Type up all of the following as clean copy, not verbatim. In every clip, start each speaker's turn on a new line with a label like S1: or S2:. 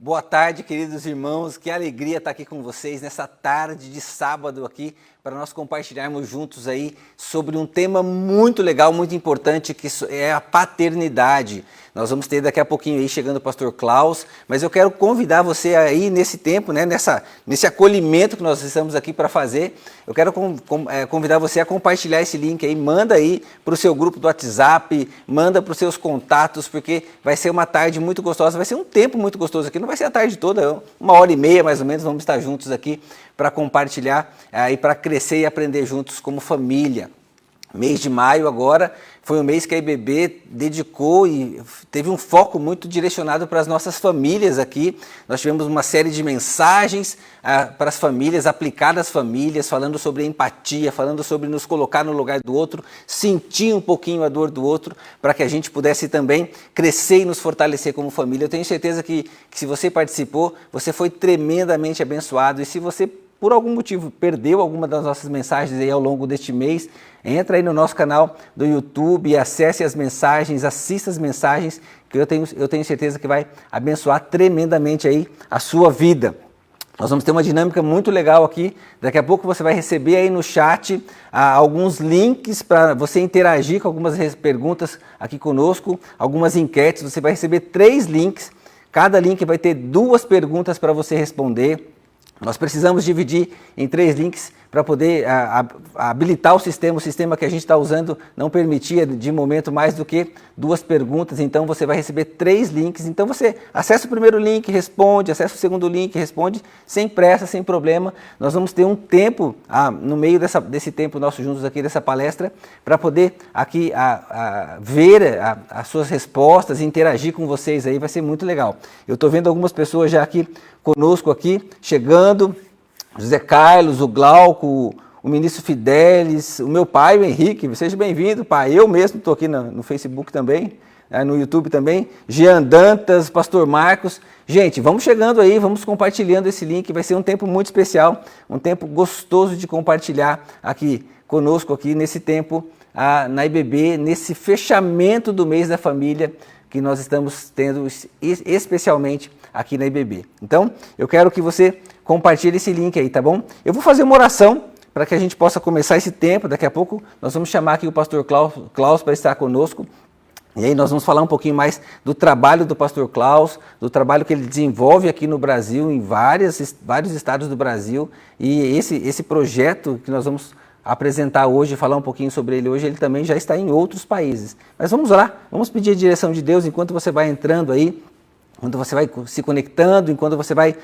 S1: Boa tarde, queridos irmãos, que alegria estar aqui com vocês nessa tarde de sábado aqui, para nós compartilharmos juntos aí sobre um tema muito legal, muito importante, que é a paternidade. Nós vamos ter daqui a pouquinho aí chegando o pastor Klaus, mas eu quero convidar você aí nesse tempo, né, nesse acolhimento que nós estamos aqui para fazer, eu quero convidar você a compartilhar esse link aí, manda aí para o seu grupo do WhatsApp, manda para os seus contatos, porque vai ser uma tarde muito gostosa, vai ser um tempo muito gostoso aqui, não vai ser a tarde toda, 1h30 mais ou menos, vamos estar juntos aqui para compartilhar e para crescer e aprender juntos como família. Mês de maio agora foi um mês que a IBB dedicou e teve um foco muito direcionado para as nossas famílias aqui. Nós tivemos uma série de mensagens para as famílias, aplicadas às famílias, falando sobre empatia, falando sobre nos colocar no lugar do outro, sentir um pouquinho a dor do outro, para que a gente pudesse também crescer e nos fortalecer como família. Eu tenho certeza que se você participou, você foi tremendamente abençoado, e se você por algum motivo perdeu alguma das nossas mensagens aí ao longo deste mês, entra aí no nosso canal do YouTube, acesse as mensagens, assista as mensagens, que eu tenho certeza que vai abençoar tremendamente aí a sua vida. Nós vamos ter uma dinâmica muito legal aqui, daqui a pouco você vai receber aí no chat alguns links para você interagir com algumas perguntas aqui conosco, algumas enquetes, você vai receber 3 links, cada link vai ter 2 perguntas para você responder. Nós precisamos dividir em 3 links para poder habilitar o sistema que a gente está usando não permitia de momento mais do que 2 perguntas, então você vai receber 3 links, então você acessa o primeiro link, responde, acessa o segundo link, responde, sem pressa, sem problema. Nós vamos ter um tempo no meio desse tempo nosso juntos aqui, dessa palestra, para poder aqui ver as suas respostas, interagir com vocês aí, vai ser muito legal. Eu estou vendo algumas pessoas já aqui conosco aqui, chegando, José Carlos, o Glauco, o ministro Fidelis, o meu pai, o Henrique, seja bem-vindo, pai. Eu mesmo estou aqui no Facebook também, no YouTube também. Jean Dantas, pastor Marcos. Gente, vamos chegando aí, vamos compartilhando esse link, vai ser um tempo muito especial, um tempo gostoso de compartilhar aqui conosco, aqui nesse tempo na IBB, nesse fechamento do mês da família que nós estamos tendo especialmente aqui na IBB. Então, eu quero que você compartilhe esse link aí, tá bom? Eu vou fazer uma oração para que a gente possa começar esse tempo. Daqui a pouco nós vamos chamar aqui o pastor Klaus para estar conosco. E aí nós vamos falar um pouquinho mais do trabalho do pastor Klaus, do trabalho que ele desenvolve aqui no Brasil, em vários estados do Brasil. E esse projeto que nós vamos apresentar hoje, falar um pouquinho sobre ele hoje, ele também já está em outros países. Mas vamos lá, vamos pedir a direção de Deus enquanto você vai entrando aí, enquanto você vai se conectando, enquanto você vai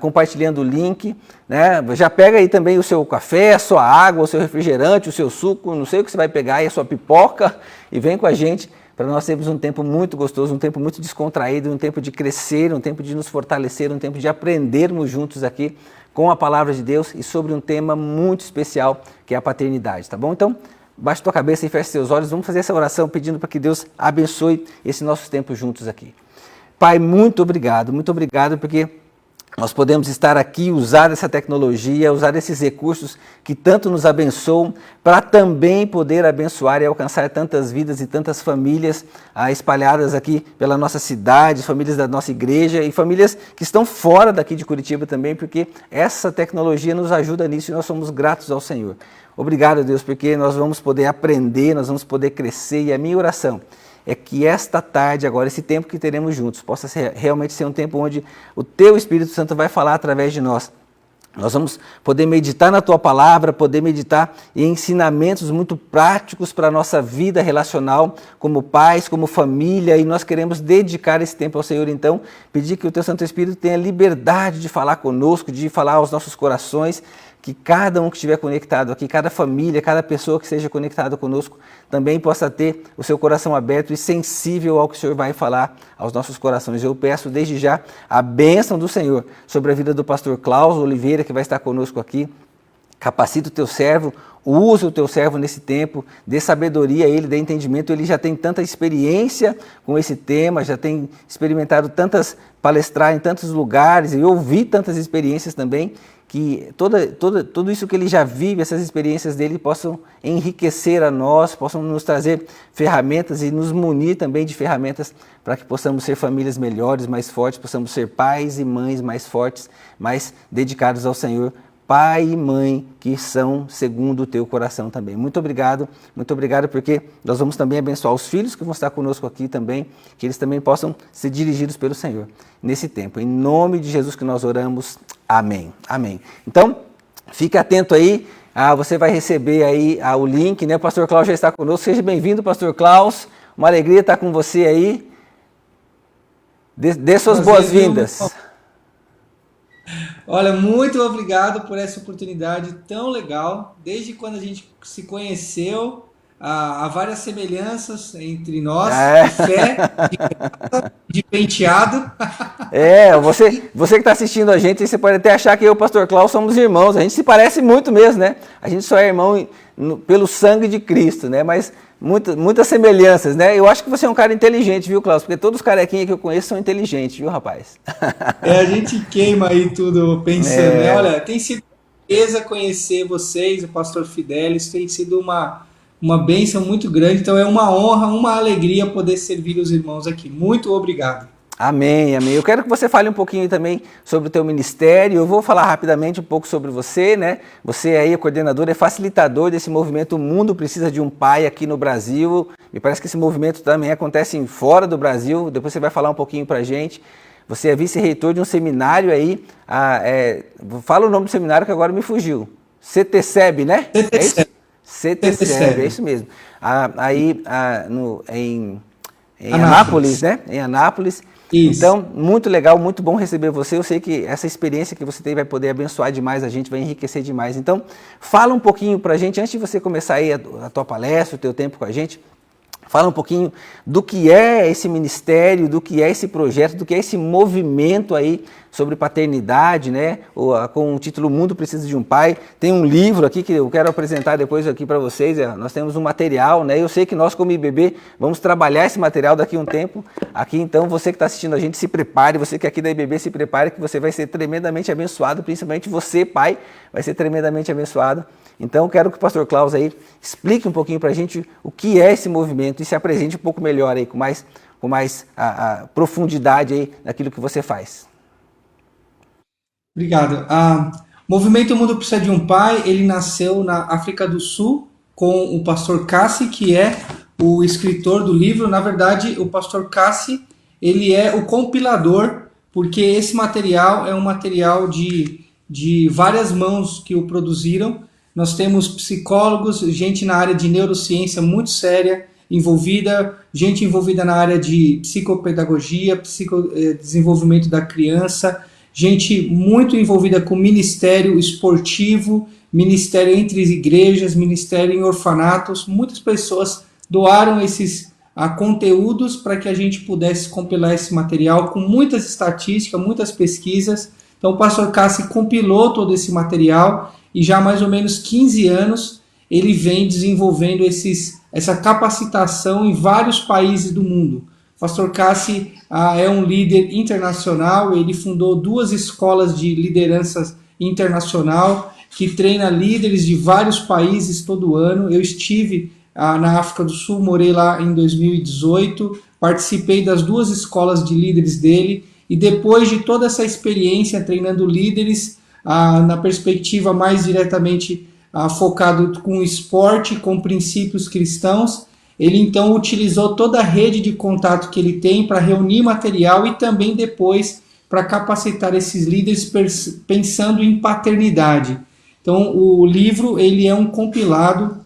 S1: compartilhando o link, né? Já pega aí também o seu café, a sua água, o seu refrigerante, o seu suco, não sei o que você vai pegar aí, a sua pipoca, e vem com a gente para nós termos um tempo muito gostoso, um tempo muito descontraído, um tempo de crescer, um tempo de nos fortalecer, um tempo de aprendermos juntos aqui com a palavra de Deus e sobre um tema muito especial que é a paternidade, tá bom? Então, baixa tua cabeça e feche seus olhos, vamos fazer essa oração pedindo para que Deus abençoe esse nosso tempo juntos aqui. Pai, muito obrigado porque nós podemos estar aqui, usar essa tecnologia, usar esses recursos que tanto nos abençoam, para também poder abençoar e alcançar tantas vidas e tantas famílias espalhadas aqui pela nossa cidade, famílias da nossa igreja e famílias que estão fora daqui de Curitiba também, porque essa tecnologia nos ajuda nisso e nós somos gratos ao Senhor. Obrigado, Deus, porque nós vamos poder aprender, nós vamos poder crescer, e a minha oração é que esta tarde, agora, esse tempo que teremos juntos, possa realmente ser um tempo onde o Teu Espírito Santo vai falar através de nós. Nós vamos poder meditar na Tua Palavra, poder meditar em ensinamentos muito práticos para a nossa vida relacional, como pais, como família, e nós queremos dedicar esse tempo ao Senhor. Então, pedir que o Teu Santo Espírito tenha liberdade de falar conosco, de falar aos nossos corações, que cada um que estiver conectado aqui, cada família, cada pessoa que esteja conectada conosco, também possa ter o seu coração aberto e sensível ao que o Senhor vai falar aos nossos corações. Eu peço desde já a bênção do Senhor sobre a vida do pastor Klaus Oliveira, que vai estar conosco aqui. Capacita o teu servo, usa o teu servo nesse tempo, dê sabedoria a ele, dê entendimento. Ele já tem tanta experiência com esse tema, já tem experimentado palestrar em tantos lugares e ouvir tantas experiências também. que tudo isso que ele já vive, essas experiências dele possam enriquecer a nós, possam nos trazer ferramentas e nos munir também de ferramentas para que possamos ser famílias melhores, mais fortes, possamos ser pais e mães mais fortes, mais dedicados ao Senhor, pai e mãe que são segundo o teu coração também. Muito obrigado porque nós vamos também abençoar os filhos que vão estar conosco aqui também, que eles também possam ser dirigidos pelo Senhor nesse tempo. Em nome de Jesus que nós oramos, amém. Amém. Então, fique atento aí, você vai receber aí o link, né? O pastor Klaus já está conosco, seja bem-vindo, pastor Klaus, uma alegria estar com você aí, dê suas boas-vindas.
S2: Olha, muito obrigado por essa oportunidade tão legal. Desde quando a gente se conheceu, há várias semelhanças entre nós, de fé, de graça, de penteado.
S1: Você que está assistindo a gente, você pode até achar que eu e o pastor Klaus somos irmãos. A gente se parece muito mesmo, né? A gente só é irmão pelo sangue de Cristo, né? Mas muitas semelhanças, né? Eu acho que você é um cara inteligente, viu, Klaus? Porque todos os carequinhos que eu conheço são inteligentes, viu, rapaz?
S2: A gente queima aí tudo pensando, né? Olha, tem sido uma beleza conhecer vocês, o pastor Fidelis, tem sido uma bênção muito grande, então é uma honra, uma alegria poder servir os irmãos aqui. Muito obrigado.
S1: Amém, amém. Eu quero que você fale um pouquinho também sobre o teu ministério. Eu vou falar rapidamente um pouco sobre você, né? Você aí é coordenador, é facilitador desse movimento O Mundo Precisa de um Pai aqui no Brasil. Me parece que esse movimento também acontece fora do Brasil. Depois você vai falar um pouquinho pra gente. Você é vice-reitor de um seminário aí. Fala o nome do seminário que agora me fugiu. CTCEB, né? CTCEB, é isso mesmo. Em Anápolis, né? Em Anápolis. Isso. Então, muito legal, muito bom receber você. Eu sei que essa experiência que você tem vai poder abençoar demais a gente, vai enriquecer demais. Então, fala um pouquinho pra gente, antes de você começar aí a tua palestra, o teu tempo com a gente, fala um pouquinho do que é esse ministério, do que é esse projeto, do que é esse movimento aí sobre paternidade, né? Com o título O Mundo Precisa de um Pai. Tem um livro aqui que eu quero apresentar depois aqui para vocês. Nós temos um material, né? Eu sei que nós, como IBB, vamos trabalhar esse material daqui a um tempo. Aqui, então, você que está assistindo a gente, se prepare. Você que é aqui da IBB, se prepare, que você vai ser tremendamente abençoado. Principalmente você, pai, vai ser tremendamente abençoado. Então, eu quero que o pastor Klaus aí explique um pouquinho para a gente o que é esse movimento e se apresente um pouco melhor aí, com mais profundidade aí naquilo que você faz.
S2: Obrigado. O Movimento O Mundo Precisa de um Pai, ele nasceu na África do Sul com o pastor Cassi, que é o escritor do livro. Na verdade, o pastor Cassi, ele é o compilador, porque esse material é um material de várias mãos que o produziram. Nós temos psicólogos, gente na área de neurociência muito séria envolvida, gente envolvida na área de psicopedagogia, desenvolvimento da criança, gente muito envolvida com ministério esportivo, ministério entre igrejas, ministério em orfanatos. Muitas pessoas doaram esses conteúdos para que a gente pudesse compilar esse material com muitas estatísticas, muitas pesquisas. Então o pastor Cassi compilou todo esse material e já há mais ou menos 15 anos ele vem desenvolvendo essa capacitação em vários países do mundo. O pastor Cassi é um líder internacional, ele fundou 2 escolas de liderança internacional que treina líderes de vários países todo ano. Eu estive na África do Sul, morei lá em 2018, participei das 2 escolas de líderes dele e depois de toda essa experiência treinando líderes, na perspectiva mais diretamente focado com o esporte, com princípios cristãos, ele então utilizou toda a rede de contato que ele tem para reunir material e também depois para capacitar esses líderes pensando em paternidade. Então o livro ele é um compilado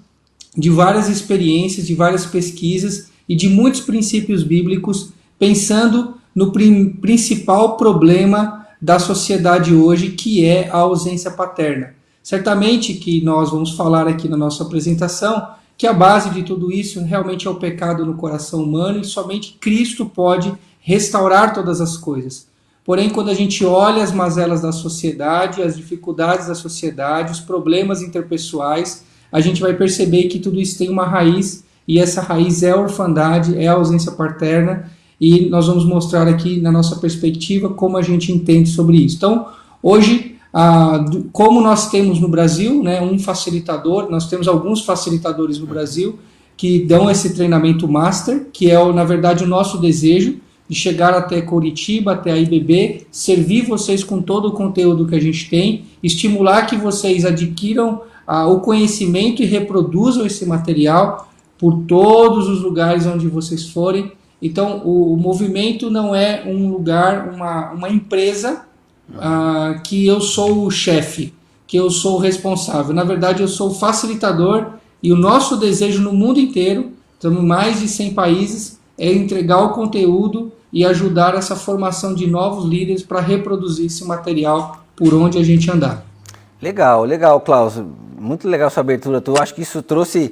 S2: de várias experiências, de várias pesquisas e de muitos princípios bíblicos, pensando no principal problema da sociedade hoje, que é a ausência paterna. Certamente que nós vamos falar aqui na nossa apresentação que a base de tudo isso realmente é o pecado no coração humano e somente Cristo pode restaurar todas as coisas. Porém, quando a gente olha as mazelas da sociedade, as dificuldades da sociedade, os problemas interpessoais, a gente vai perceber que tudo isso tem uma raiz e essa raiz é a orfandade, é a ausência paterna e nós vamos mostrar aqui na nossa perspectiva como a gente entende sobre isso. Então, hoje como nós temos no Brasil, né, um facilitador, nós temos alguns facilitadores no Brasil que dão esse treinamento master, que é, na verdade, o nosso desejo de chegar até Curitiba, até a IBB, servir vocês com todo o conteúdo que a gente tem, estimular que vocês adquiram o conhecimento e reproduzam esse material por todos os lugares onde vocês forem. Então, o movimento não é um lugar, uma empresa que eu sou o chefe, que eu sou o responsável. Na verdade, eu sou o facilitador e o nosso desejo no mundo inteiro, estamos em mais de 100 países, é entregar o conteúdo e ajudar essa formação de novos líderes para reproduzir esse material por onde a gente andar.
S1: Legal, legal, Klaus. Muito legal sua abertura. Eu acho que isso trouxe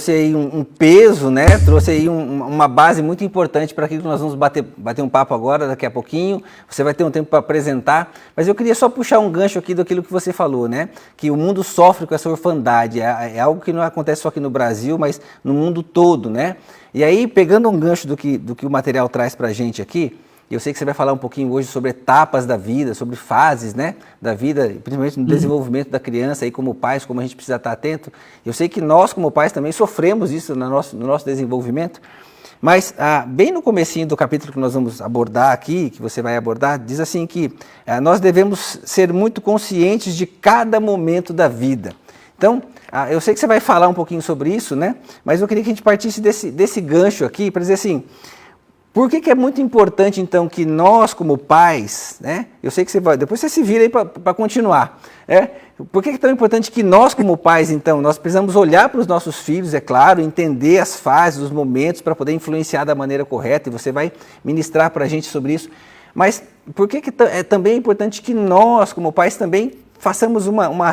S1: aí um peso, né? Trouxe aí uma base muito importante para aquilo que nós vamos bater um papo agora, daqui a pouquinho. Você vai ter um tempo para apresentar, mas eu queria só puxar um gancho aqui daquilo que você falou, né? Que o mundo sofre com essa orfandade, é algo que não acontece só aqui no Brasil, mas no mundo todo, né? E aí, pegando um gancho do que o material traz para a gente aqui, eu sei que você vai falar um pouquinho hoje sobre etapas da vida, sobre fases, né, da vida, principalmente no desenvolvimento da criança, aí como pais, como a gente precisa estar atento. Eu sei que nós, como pais, também sofremos isso no nosso desenvolvimento, mas bem no comecinho do capítulo que nós vamos abordar aqui, que você vai abordar, diz assim que nós devemos ser muito conscientes de cada momento da vida. Então, eu sei que você vai falar um pouquinho sobre isso, né, mas eu queria que a gente partisse desse gancho aqui para dizer assim, por que é muito importante, então, que nós, como pais, né? Eu sei que você vai... Depois você se vira aí para continuar. Por que é tão importante que nós, como pais, então, nós precisamos olhar para os nossos filhos, é claro, entender as fases, os momentos, para poder influenciar da maneira correta, e você vai ministrar para a gente sobre isso. Mas por que é também importante que nós, como pais, também façamos uma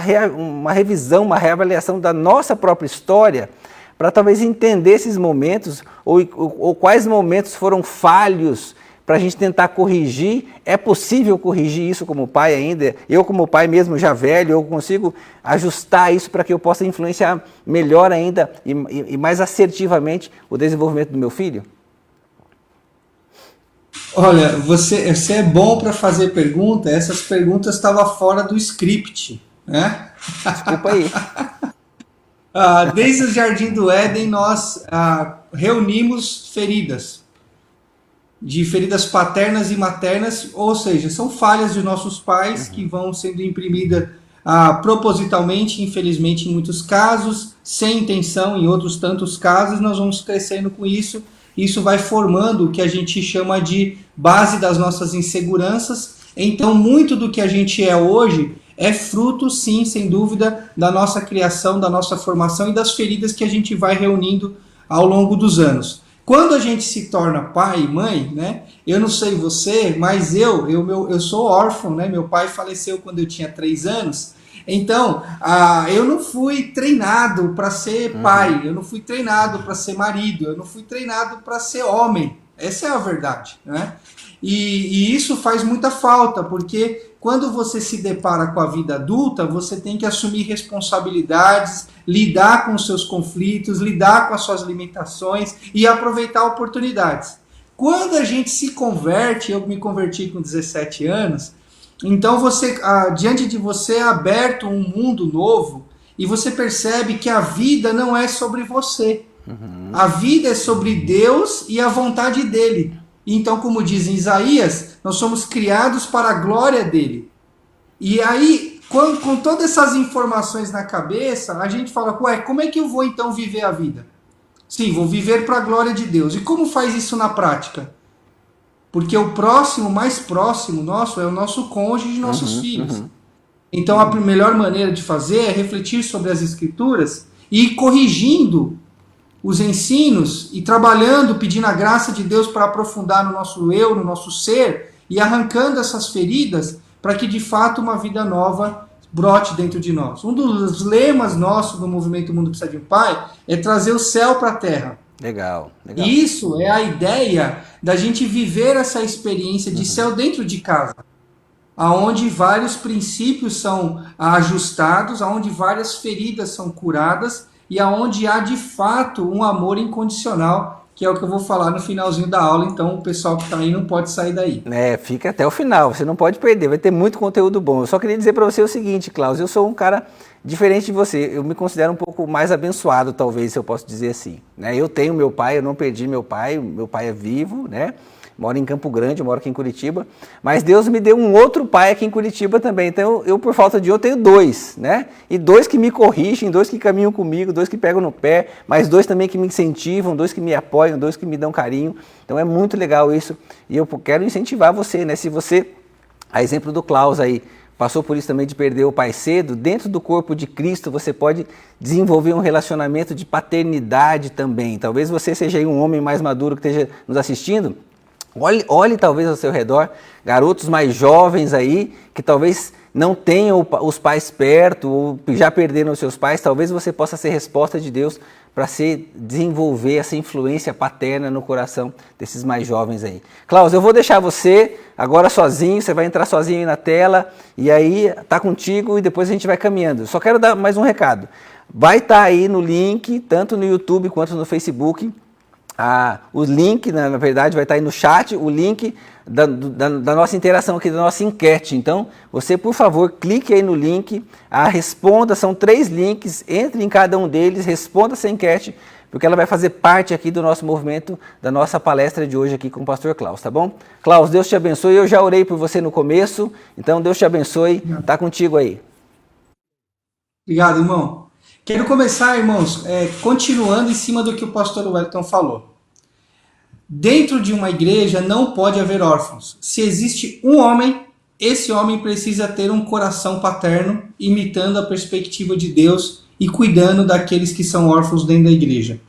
S1: revisão, uma reavaliação da nossa própria história, para talvez entender esses momentos, ou quais momentos foram falhos, para a gente tentar corrigir? É possível corrigir isso como pai ainda? Eu como pai mesmo já velho, eu consigo ajustar isso para que eu possa influenciar melhor ainda e mais assertivamente o desenvolvimento do meu filho?
S2: Olha, você é bom para fazer pergunta, essas perguntas estavam fora do script, né?
S1: Desculpa aí.
S2: Desde o Jardim do Éden, nós reunimos feridas paternas e maternas, ou seja, são falhas de nossos pais que vão sendo imprimidas propositalmente, infelizmente, em muitos casos, sem intenção, em outros tantos casos, nós vamos crescendo com isso. Isso vai formando o que a gente chama de base das nossas inseguranças. Então, muito do que a gente é hoje é fruto, sim, sem dúvida, da nossa criação, da nossa formação e das feridas que a gente vai reunindo ao longo dos anos. Quando a gente se torna pai e mãe, né? Eu não sei você, mas eu sou órfão, né? Meu pai faleceu quando eu tinha 3 anos. Então, eu não fui treinado para ser pai, eu não fui treinado para ser marido, eu não fui treinado para ser homem. Essa é a verdade, né? E isso faz muita falta, porque quando você se depara com a vida adulta, você tem que assumir responsabilidades, lidar com os seus conflitos, lidar com as suas limitações e aproveitar oportunidades. Quando a gente se converte, eu me converti com 17 anos, então diante de você é aberto um mundo novo e você percebe que a vida não é sobre você. A vida é sobre Deus e a vontade dele. Então, como diz em Isaías, nós somos criados para a glória dele. E aí, com todas essas informações na cabeça, a gente fala, como é que eu vou então viver a vida? Sim, vou viver para a glória de Deus. E como faz isso na prática? Porque o mais próximo nosso é o nosso cônjuge e nossos filhos. Então, a melhor maneira de fazer é refletir sobre as Escrituras e ir corrigindo os ensinos e trabalhando, pedindo a graça de Deus para aprofundar no nosso eu, no nosso ser, e arrancando essas feridas para que de fato uma vida nova brote dentro de nós. Um dos lemas nossos do Movimento Mundo Precisa de um Pai é trazer o céu para a terra.
S1: Legal.
S2: Isso é a ideia da gente viver essa experiência de céu dentro de casa, aonde vários princípios são ajustados, aonde várias feridas são curadas, e aonde há de fato um amor incondicional que é o que eu vou falar no finalzinho da aula, então o pessoal que está aí não pode sair daí.
S1: Fica até o final, você não pode perder, vai ter muito conteúdo bom. Eu só queria dizer para você o seguinte, Klaus, eu sou um cara diferente de você, eu me considero um pouco mais abençoado, talvez, se eu posso dizer assim. Eu tenho meu pai, eu não perdi meu pai é vivo, moro em Campo Grande, eu moro aqui em Curitiba, mas Deus me deu um outro pai aqui em Curitiba também, então eu por falta de outro tenho dois, e dois que me corrigem, dois que caminham comigo, dois que pegam no pé, mas dois também que me incentivam, dois que me apoiam, dois que me dão carinho, então é muito legal isso, e eu quero incentivar você, se você, a exemplo do Klaus aí, passou por isso também de perder o pai cedo, dentro do corpo de Cristo você pode desenvolver um relacionamento de paternidade também, talvez você seja aí um homem mais maduro que esteja nos assistindo. Olhe talvez ao seu redor, garotos mais jovens aí, que talvez não tenham os pais perto, ou já perderam os seus pais, talvez você possa ser resposta de Deus para desenvolver essa influência paterna no coração desses mais jovens aí. Klaus, eu vou deixar você agora sozinho, você vai entrar sozinho aí na tela, e aí tá contigo e depois a gente vai caminhando. Só quero dar mais um recado. Vai estar aí no link, tanto no YouTube quanto no Facebook, o link, na verdade, vai estar aí no chat, o link da nossa interação aqui, da nossa enquete. Então, você, por favor, clique aí no link, responda, são 3 links, entre em cada um deles, responda essa enquete, porque ela vai fazer parte aqui do nosso movimento, da nossa palestra de hoje aqui com o pastor Klaus, tá bom? Klaus, Deus te abençoe, eu já orei por você no começo, então Deus te abençoe, tá contigo aí.
S2: Obrigado, irmão. Quero começar, irmãos, continuando em cima do que o pastor Wellington falou. Dentro de uma igreja não pode haver órfãos. Se existe um homem, esse homem precisa ter um coração paterno, imitando a perspectiva de Deus e cuidando daqueles que são órfãos dentro da igreja.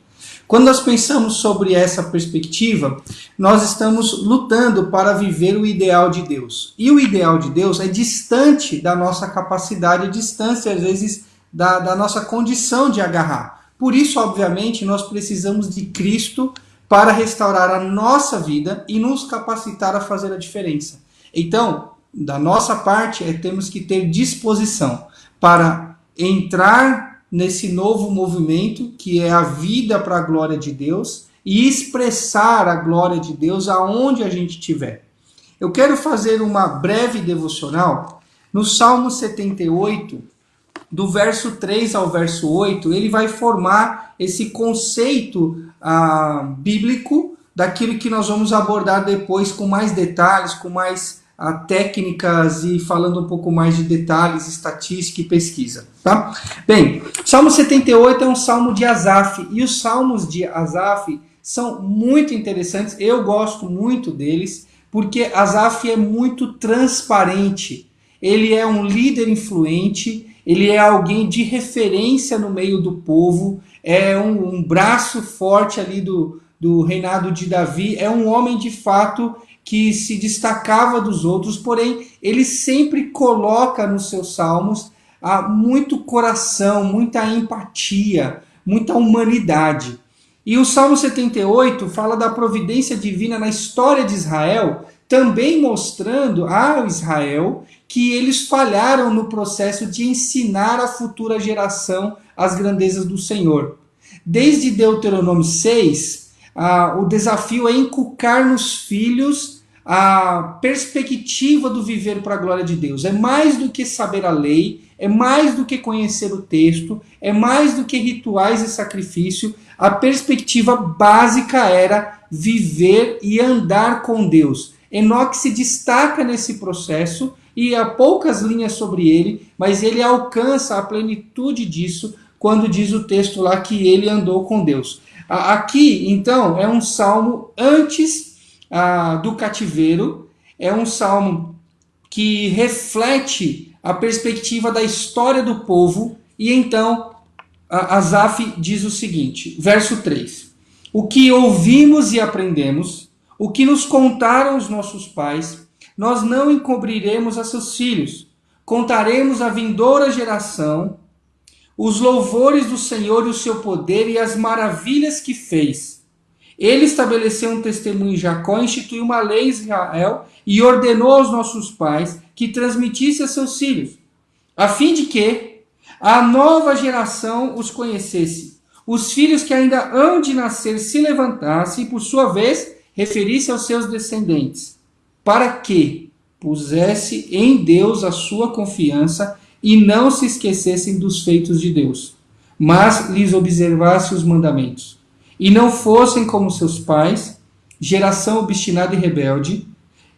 S2: Quando nós pensamos sobre essa perspectiva, nós estamos lutando para viver o ideal de Deus. E o ideal de Deus é distante da nossa capacidade, distante, às vezes, da nossa condição de agarrar. Por isso, obviamente, nós precisamos de Cristo para restaurar a nossa vida e nos capacitar a fazer a diferença. Então, da nossa parte, temos que ter disposição para entrar nesse novo movimento, que é a vida para a glória de Deus, e expressar a glória de Deus aonde a gente estiver. Eu quero fazer uma breve devocional no Salmo 78, do verso 3 ao verso 8, ele vai formar esse conceito bíblico daquilo que nós vamos abordar depois com mais detalhes, com mais técnicas e falando um pouco mais de detalhes, estatística e pesquisa. Tá? Bem, Salmo 78 é um salmo de Asaf, e os salmos de Asaf são muito interessantes, eu gosto muito deles, porque Asaf é muito transparente, ele é um líder influente, ele é alguém de referência no meio do povo, é um braço forte ali do reinado de Davi, é um homem de fato que se destacava dos outros, porém ele sempre coloca nos seus salmos muito coração, muita empatia, muita humanidade. E o Salmo 78 fala da providência divina na história de Israel, também mostrando ao Israel que eles falharam no processo de ensinar à futura geração as grandezas do Senhor. Desde Deuteronômio 6, o desafio é inculcar nos filhos a perspectiva do viver para a glória de Deus. É mais do que saber a lei, é mais do que conhecer o texto, é mais do que rituais e sacrifício. A perspectiva básica era viver e andar com Deus. Enoque se destaca nesse processo, e há poucas linhas sobre ele, mas ele alcança a plenitude disso quando diz o texto lá que ele andou com Deus. Aqui, então, é um salmo antes do cativeiro, é um salmo que reflete a perspectiva da história do povo, e então Asaf diz o seguinte, verso 3: o que ouvimos e aprendemos, o que nos contaram os nossos pais, nós não encobriremos a seus filhos, contaremos à vindoura geração os louvores do Senhor e o seu poder e as maravilhas que fez. Ele estabeleceu um testemunho em Jacó, instituiu uma lei em Israel e ordenou aos nossos pais que transmitisse a seus filhos, a fim de que a nova geração os conhecesse, os filhos que ainda hão de nascer se levantassem e, por sua vez, referisse aos seus descendentes, para que pusesse em Deus a sua confiança e não se esquecessem dos feitos de Deus, mas lhes observasse os mandamentos, e não fossem como seus pais, geração obstinada e rebelde,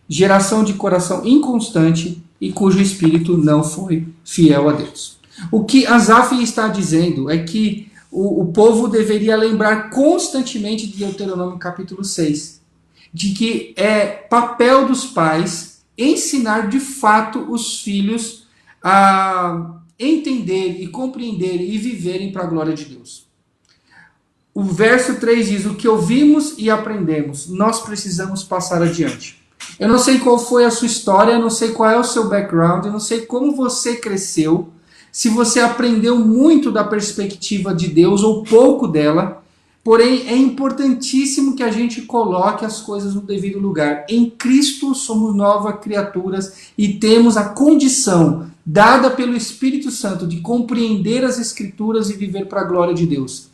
S2: geração de coração inconstante e cujo espírito não foi fiel a Deus. O que Asaf está dizendo é que o povo deveria lembrar constantemente de Deuteronômio capítulo 6, de que é papel dos pais ensinar de fato os filhos a entender e compreender e viverem para a glória de Deus. O verso 3 diz: o que ouvimos e aprendemos, nós precisamos passar adiante. Eu não sei qual foi a sua história, eu não sei qual é o seu background, eu não sei como você cresceu, se você aprendeu muito da perspectiva de Deus ou pouco dela, porém é importantíssimo que a gente coloque as coisas no devido lugar. Em Cristo somos novas criaturas e temos a condição dada pelo Espírito Santo de compreender as Escrituras e viver para a glória de Deus.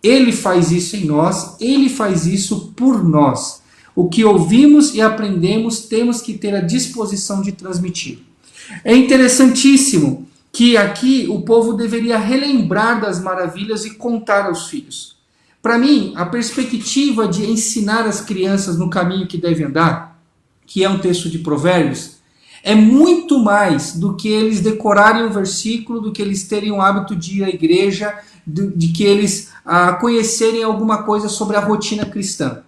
S2: Ele faz isso em nós, ele faz isso por nós. O que ouvimos e aprendemos, temos que ter a disposição de transmitir. É interessantíssimo que aqui o povo deveria relembrar das maravilhas e contar aos filhos. Para mim, a perspectiva de ensinar as crianças no caminho que devem andar, que é um texto de Provérbios, é muito mais do que eles decorarem um versículo, do que eles terem o hábito de ir à igreja, de que eles conhecerem alguma coisa sobre a rotina cristã.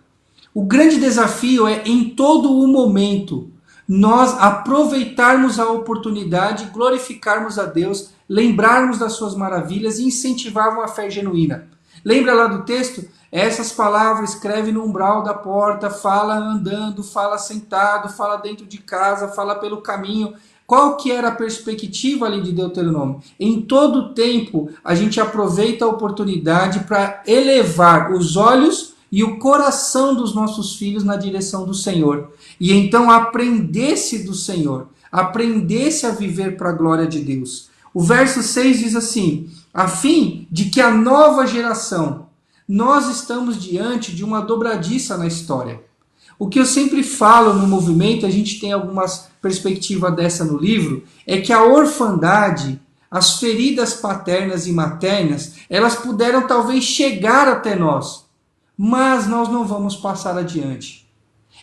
S2: O grande desafio é, em todo o momento, nós aproveitarmos a oportunidade, glorificarmos a Deus, lembrarmos das suas maravilhas e incentivarmos a fé genuína. Lembra lá do texto? Essas palavras escreve no umbral da porta, fala andando, fala sentado, fala dentro de casa, fala pelo caminho. Qual que era a perspectiva ali de Deuteronômio? Em todo tempo, a gente aproveita a oportunidade para elevar os olhos e o coração dos nossos filhos na direção do Senhor. E então aprendesse do Senhor, aprendesse a viver para a glória de Deus. O verso 6 diz assim: a fim de que a nova geração, nós estamos diante de uma dobradiça na história. O que eu sempre falo no movimento, a gente tem algumas perspectivas dessa no livro, é que a orfandade, as feridas paternas e maternas, elas puderam talvez chegar até nós, mas nós não vamos passar adiante.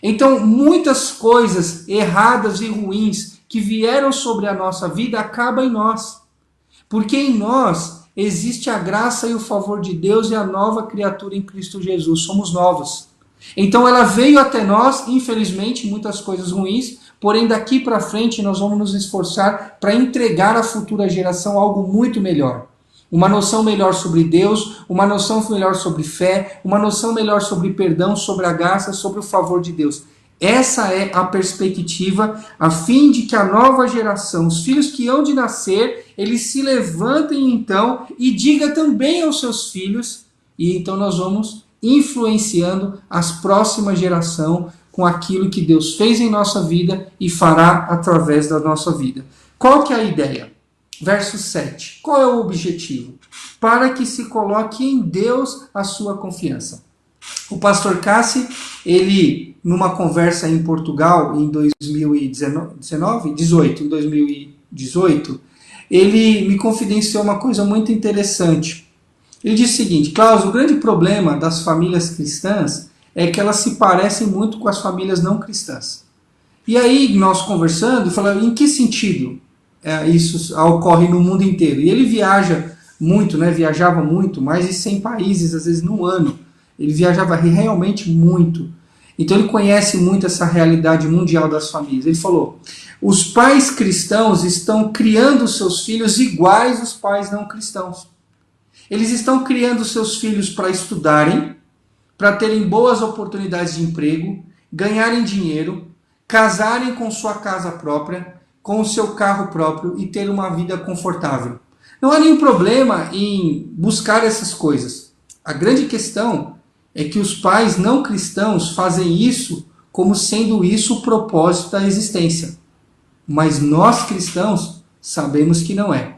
S2: Então, muitas coisas erradas e ruins que vieram sobre a nossa vida acabam em nós. Porque em nós existe a graça e o favor de Deus e a nova criatura em Cristo Jesus. Somos novos. Então ela veio até nós, infelizmente, muitas coisas ruins, porém daqui para frente nós vamos nos esforçar para entregar à futura geração algo muito melhor. Uma noção melhor sobre Deus, uma noção melhor sobre fé, uma noção melhor sobre perdão, sobre a graça, sobre o favor de Deus. Essa é a perspectiva, a fim de que a nova geração, os filhos que hão de nascer, eles se levantem então e diga também aos seus filhos, e então nós vamos influenciando as próximas gerações com aquilo que Deus fez em nossa vida e fará através da nossa vida. Qual que é a ideia? Verso 7. Qual é o objetivo? Para que se coloque em Deus a sua confiança. O pastor Cassi, ele, numa conversa em Portugal em 2018, ele me confidenciou uma coisa muito interessante. Ele disse o seguinte: Klaus, o grande problema das famílias cristãs é que elas se parecem muito com as famílias não cristãs. E aí nós conversando, falando, em que sentido isso ocorre no mundo inteiro? E ele viaja muito, viajava muito, mais de 100 países, às vezes no ano. Ele viajava realmente muito. Então ele conhece muito essa realidade mundial das famílias. Ele falou, os pais cristãos estão criando seus filhos iguais aos pais não cristãos. Eles estão criando seus filhos para estudarem, para terem boas oportunidades de emprego, ganharem dinheiro, casarem com sua casa própria, com o seu carro próprio e ter uma vida confortável. Não há nenhum problema em buscar essas coisas. A grande questão é que os pais não cristãos fazem isso como sendo isso o propósito da existência. Mas nós cristãos sabemos que não é.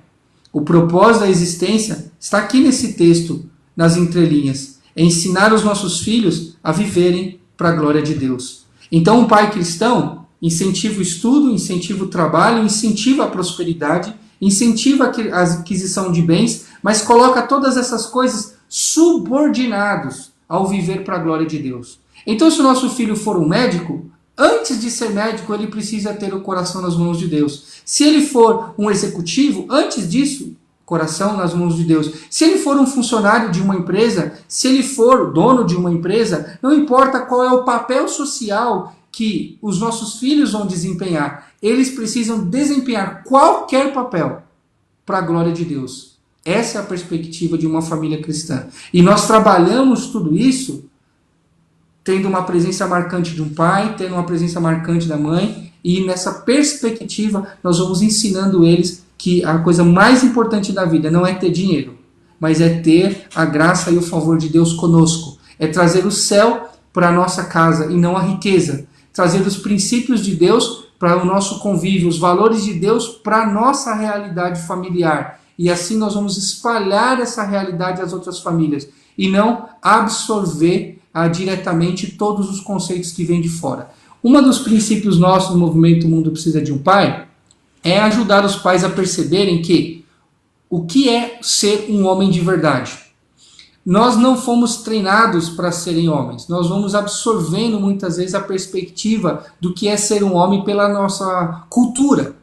S2: O propósito da existência está aqui nesse texto, nas entrelinhas. É ensinar os nossos filhos a viverem para a glória de Deus. Então, um pai cristão incentiva o estudo, incentiva o trabalho, incentiva a prosperidade, incentiva a aquisição de bens, mas coloca todas essas coisas subordinados ao viver para a glória de Deus. Então, se o nosso filho for um médico, antes de ser médico, ele precisa ter o coração nas mãos de Deus. Se ele for um executivo, antes disso, coração nas mãos de Deus. Se ele for um funcionário de uma empresa, se ele for dono de uma empresa, não importa qual é o papel social que os nossos filhos vão desempenhar, eles precisam desempenhar qualquer papel para a glória de Deus. Essa é a perspectiva de uma família cristã. E nós trabalhamos tudo isso tendo uma presença marcante de um pai, tendo uma presença marcante da mãe, e nessa perspectiva nós vamos ensinando eles que a coisa mais importante da vida não é ter dinheiro, mas é ter a graça e o favor de Deus conosco. É trazer o céu para a nossa casa e não a riqueza. Trazer os princípios de Deus para o nosso convívio, os valores de Deus para a nossa realidade familiar. E assim nós vamos espalhar essa realidade às outras famílias e não absorver diretamente todos os conceitos que vêm de fora. Um dos princípios nossos do movimento O Mundo Precisa de um Pai é ajudar os pais a perceberem que o que é ser um homem de verdade. Nós não fomos treinados para serem homens. Nós vamos absorvendo muitas vezes a perspectiva do que é ser um homem pela nossa cultura.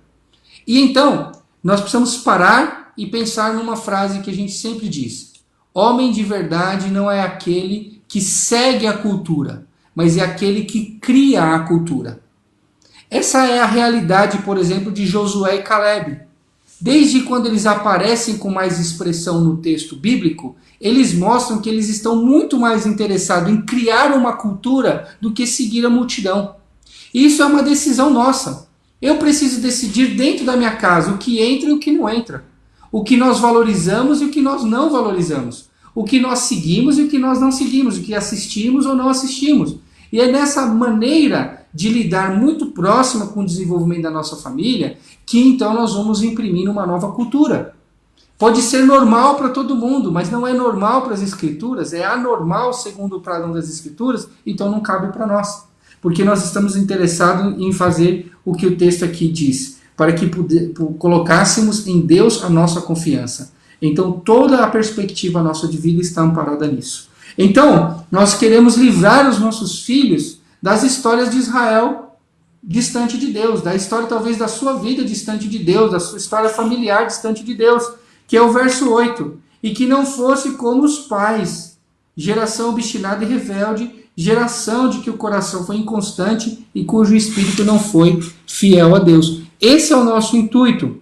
S2: E então, nós precisamos parar e pensar numa frase que a gente sempre diz. Homem de verdade não é aquele que segue a cultura, mas é aquele que cria a cultura. Essa é a realidade, por exemplo, de Josué e Caleb. Desde quando eles aparecem com mais expressão no texto bíblico, eles mostram que eles estão muito mais interessados em criar uma cultura do que seguir a multidão. E isso é uma decisão nossa. Eu preciso decidir dentro da minha casa o que entra e o que não entra. O que nós valorizamos e o que nós não valorizamos. O que nós seguimos e o que nós não seguimos. O que assistimos ou não assistimos. E é dessa maneira de lidar muito próxima com o desenvolvimento da nossa família que então nós vamos imprimir uma nova cultura. Pode ser normal para todo mundo, mas não é normal para as Escrituras, é anormal segundo o padrão das Escrituras, então não cabe para nós. Porque nós estamos interessados em fazer o que o texto aqui diz, para que colocássemos em Deus a nossa confiança. Então toda a perspectiva nossa de vida está amparada nisso. Então, nós queremos livrar os nossos filhos das histórias de Israel distante de Deus, da história talvez da sua vida distante de Deus, da sua história familiar distante de Deus, que é o verso 8. E que não fosse como os pais, geração obstinada e rebelde, geração de que o coração foi inconstante e cujo espírito não foi fiel a Deus. Esse é o nosso intuito,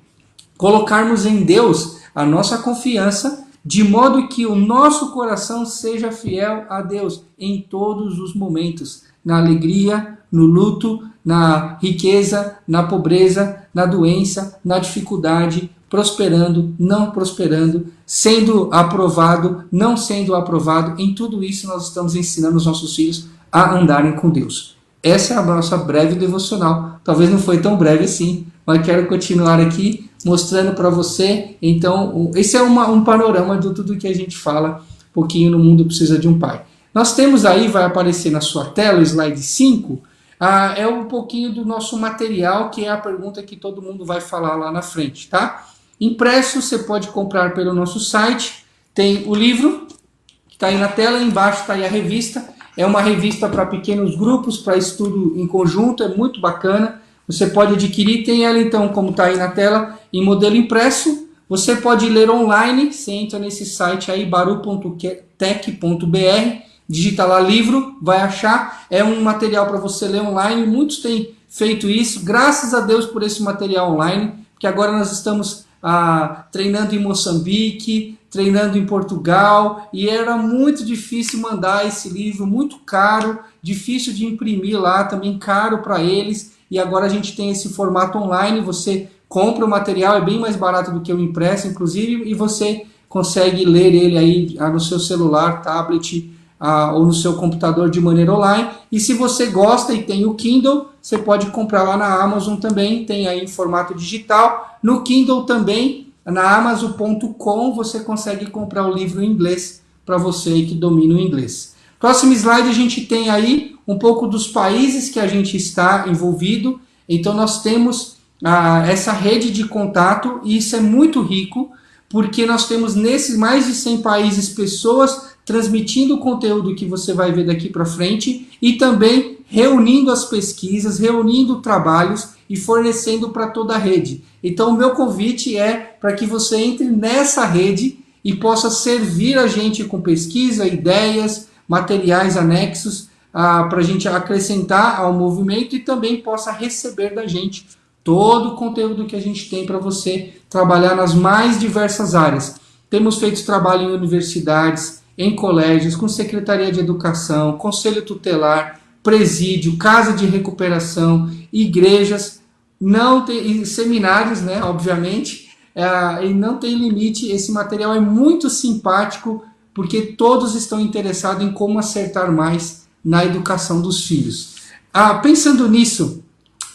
S2: colocarmos em Deus a nossa confiança, de modo que o nosso coração seja fiel a Deus em todos os momentos, na alegria, no luto, na riqueza, na pobreza, na doença, na dificuldade, prosperando, não prosperando, sendo aprovado, não sendo aprovado. Em tudo isso nós estamos ensinando os nossos filhos a andarem com Deus. Essa é a nossa breve devocional. Talvez não foi tão breve assim, mas quero continuar aqui mostrando para você. Então, esse é um panorama de tudo que a gente fala, um pouquinho no Mundo Precisa de um Pai. Nós temos aí, vai aparecer na sua tela, o slide 5, é um pouquinho do nosso material, que é a pergunta que todo mundo vai falar lá na frente, tá? Impresso, você pode comprar pelo nosso site, tem o livro, que está aí na tela, embaixo está aí a revista, é uma revista para pequenos grupos, para estudo em conjunto, é muito bacana. Você pode adquirir, tem ela então, como está aí na tela, em modelo impresso. Você pode ler online, você entra nesse site aí, baru.tech.br, digita lá livro, vai achar. É um material para você ler online, muitos têm feito isso, graças a Deus por esse material online, porque agora nós estamos treinando em Moçambique, treinando em Portugal, e era muito difícil mandar esse livro, muito caro, difícil de imprimir lá, também caro para eles. E agora a gente tem esse formato online, você compra o material, é bem mais barato do que o impresso, inclusive, e você consegue ler ele aí no seu celular, tablet ou no seu computador de maneira online. E se você gosta e tem o Kindle, você pode comprar lá na Amazon também, tem aí em formato digital. No Kindle também, na Amazon.com, você consegue comprar o livro em inglês para você aí que domina o inglês. Próximo slide, a gente tem aí um pouco dos países que a gente está envolvido. Então nós temos essa rede de contato, e isso é muito rico, porque nós temos nesses mais de 100 países pessoas transmitindo o conteúdo que você vai ver daqui para frente e também reunindo as pesquisas, reunindo trabalhos e fornecendo para toda a rede. Então o meu convite é para que você entre nessa rede e possa servir a gente com pesquisa, ideias, materiais anexos, para a gente acrescentar ao movimento e também possa receber da gente todo o conteúdo que a gente tem para você trabalhar nas mais diversas áreas. Temos feito trabalho em universidades, em colégios, com Secretaria de Educação, Conselho Tutelar, Presídio, Casa de Recuperação, igrejas, não tem, seminários, né, obviamente, e não tem limite. Esse material é muito simpático, porque todos estão interessados em como acertar mais na educação dos filhos. Pensando nisso,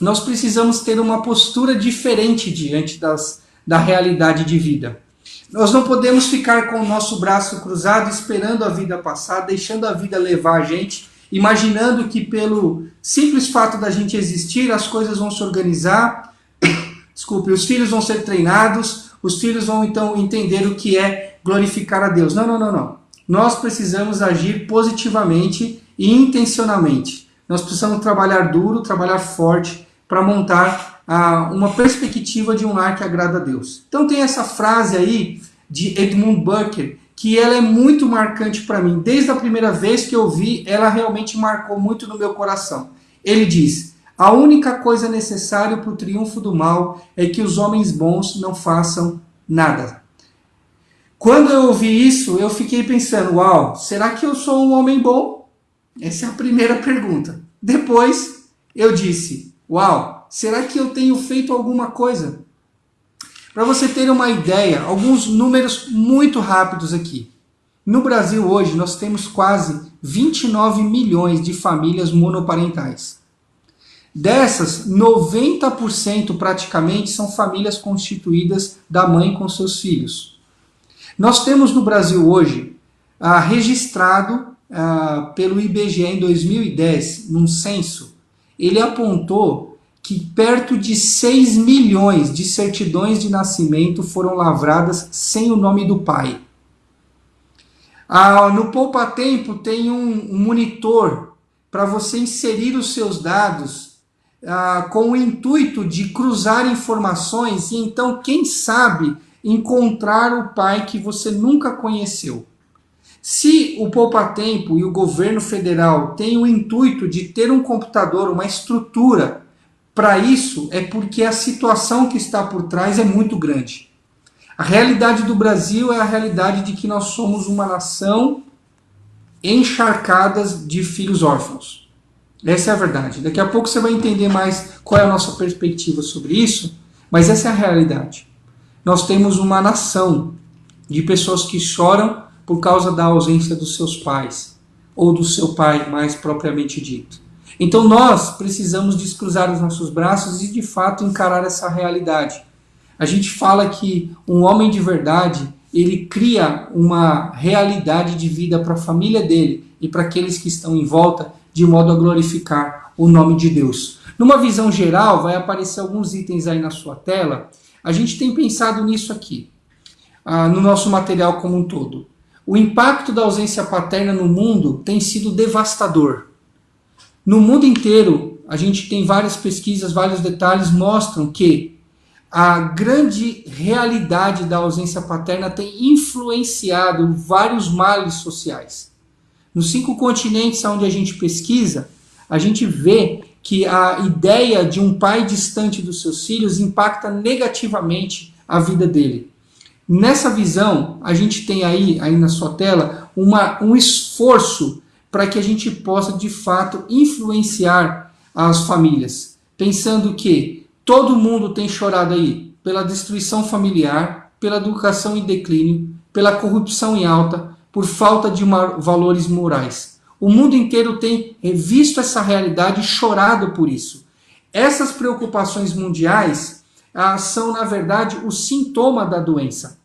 S2: nós precisamos ter uma postura diferente diante da realidade de vida. Nós não podemos ficar com o nosso braço cruzado esperando a vida passar, deixando a vida levar a gente, imaginando que pelo simples fato da gente existir, as coisas vão se organizar, desculpe, os filhos vão ser treinados, os filhos vão então entender o que é glorificar a Deus. Não. Nós precisamos agir positivamente e intencionalmente. Nós precisamos trabalhar duro, trabalhar forte, para montar uma perspectiva de um lar que agrada a Deus. Então tem essa frase aí de Edmund Burke, que ela é muito marcante para mim. Desde a primeira vez que eu vi, ela realmente marcou muito no meu coração. Ele diz: a única coisa necessária para o triunfo do mal é que os homens bons não façam nada. Quando eu ouvi isso, eu fiquei pensando, uau, será que eu sou um homem bom? Essa é a primeira pergunta. Depois eu disse, uau, será que eu tenho feito alguma coisa? Para você ter uma ideia, alguns números muito rápidos aqui. No Brasil hoje nós temos quase 29 milhões de famílias monoparentais. Dessas, 90% praticamente são famílias constituídas da mãe com seus filhos. Nós temos no Brasil hoje, registrado pelo IBGE em 2010, num censo, ele apontou que perto de 6 milhões de certidões de nascimento foram lavradas sem o nome do pai. No Poupa Tempo tem um monitor para você inserir os seus dados com o intuito de cruzar informações e então, quem sabe, encontrar o pai que você nunca conheceu. Se o Poupa Tempo e o governo federal têm o intuito de ter um computador, uma estrutura para isso, é porque a situação que está por trás é muito grande. A realidade do Brasil é a realidade de que nós somos uma nação encharcada de filhos órfãos. Essa é a verdade. Daqui a pouco você vai entender mais qual é a nossa perspectiva sobre isso, mas essa é a realidade. Nós temos uma nação de pessoas que choram por causa da ausência dos seus pais, ou do seu pai, mais propriamente dito. Então nós precisamos descruzar os nossos braços e de fato encarar essa realidade. A gente fala que um homem de verdade, ele cria uma realidade de vida para a família dele e para aqueles que estão em volta, de modo a glorificar o nome de Deus. Numa visão geral, vai aparecer alguns itens aí na sua tela. A gente tem pensado nisso aqui, no nosso material como um todo. O impacto da ausência paterna no mundo tem sido devastador. No mundo inteiro, a gente tem várias pesquisas, vários detalhes mostram que a grande realidade da ausência paterna tem influenciado vários males sociais. Nos 5 continentes onde a gente pesquisa, a gente vê que a ideia de um pai distante dos seus filhos impacta negativamente a vida dele. Nessa visão, a gente tem aí na sua tela um esforço para que a gente possa, de fato, influenciar as famílias. Pensando que todo mundo tem chorado aí pela destruição familiar, pela educação em declínio, pela corrupção em alta, por falta de valores morais. O mundo inteiro tem visto essa realidade e chorado por isso. Essas preocupações mundiais são, na verdade, o sintoma da doença.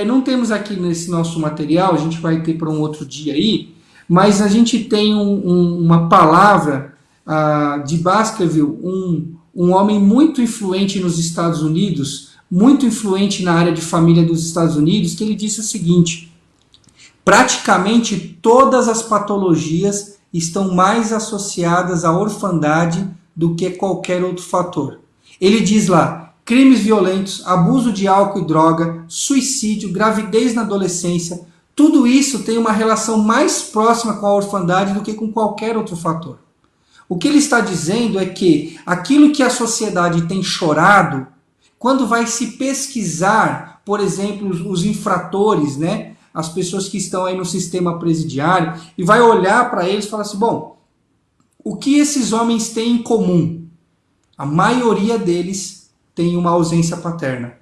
S2: Não temos aqui nesse nosso material, a gente vai ter para um outro dia aí, mas a gente tem uma palavra de Baskerville, um homem muito influente nos Estados Unidos, muito influente na área de família dos Estados Unidos, que ele disse o seguinte: praticamente todas as patologias estão mais associadas à orfandade do que qualquer outro fator. Ele diz lá: crimes violentos, abuso de álcool e droga, suicídio, gravidez na adolescência, tudo isso tem uma relação mais próxima com a orfandade do que com qualquer outro fator. O que ele está dizendo é que aquilo que a sociedade tem chorado, quando vai se pesquisar, por exemplo, os infratores, né, as pessoas que estão aí no sistema presidiário, e vai olhar para eles e falar assim, bom, o que esses homens têm em comum? A maioria deles tem uma ausência paterna.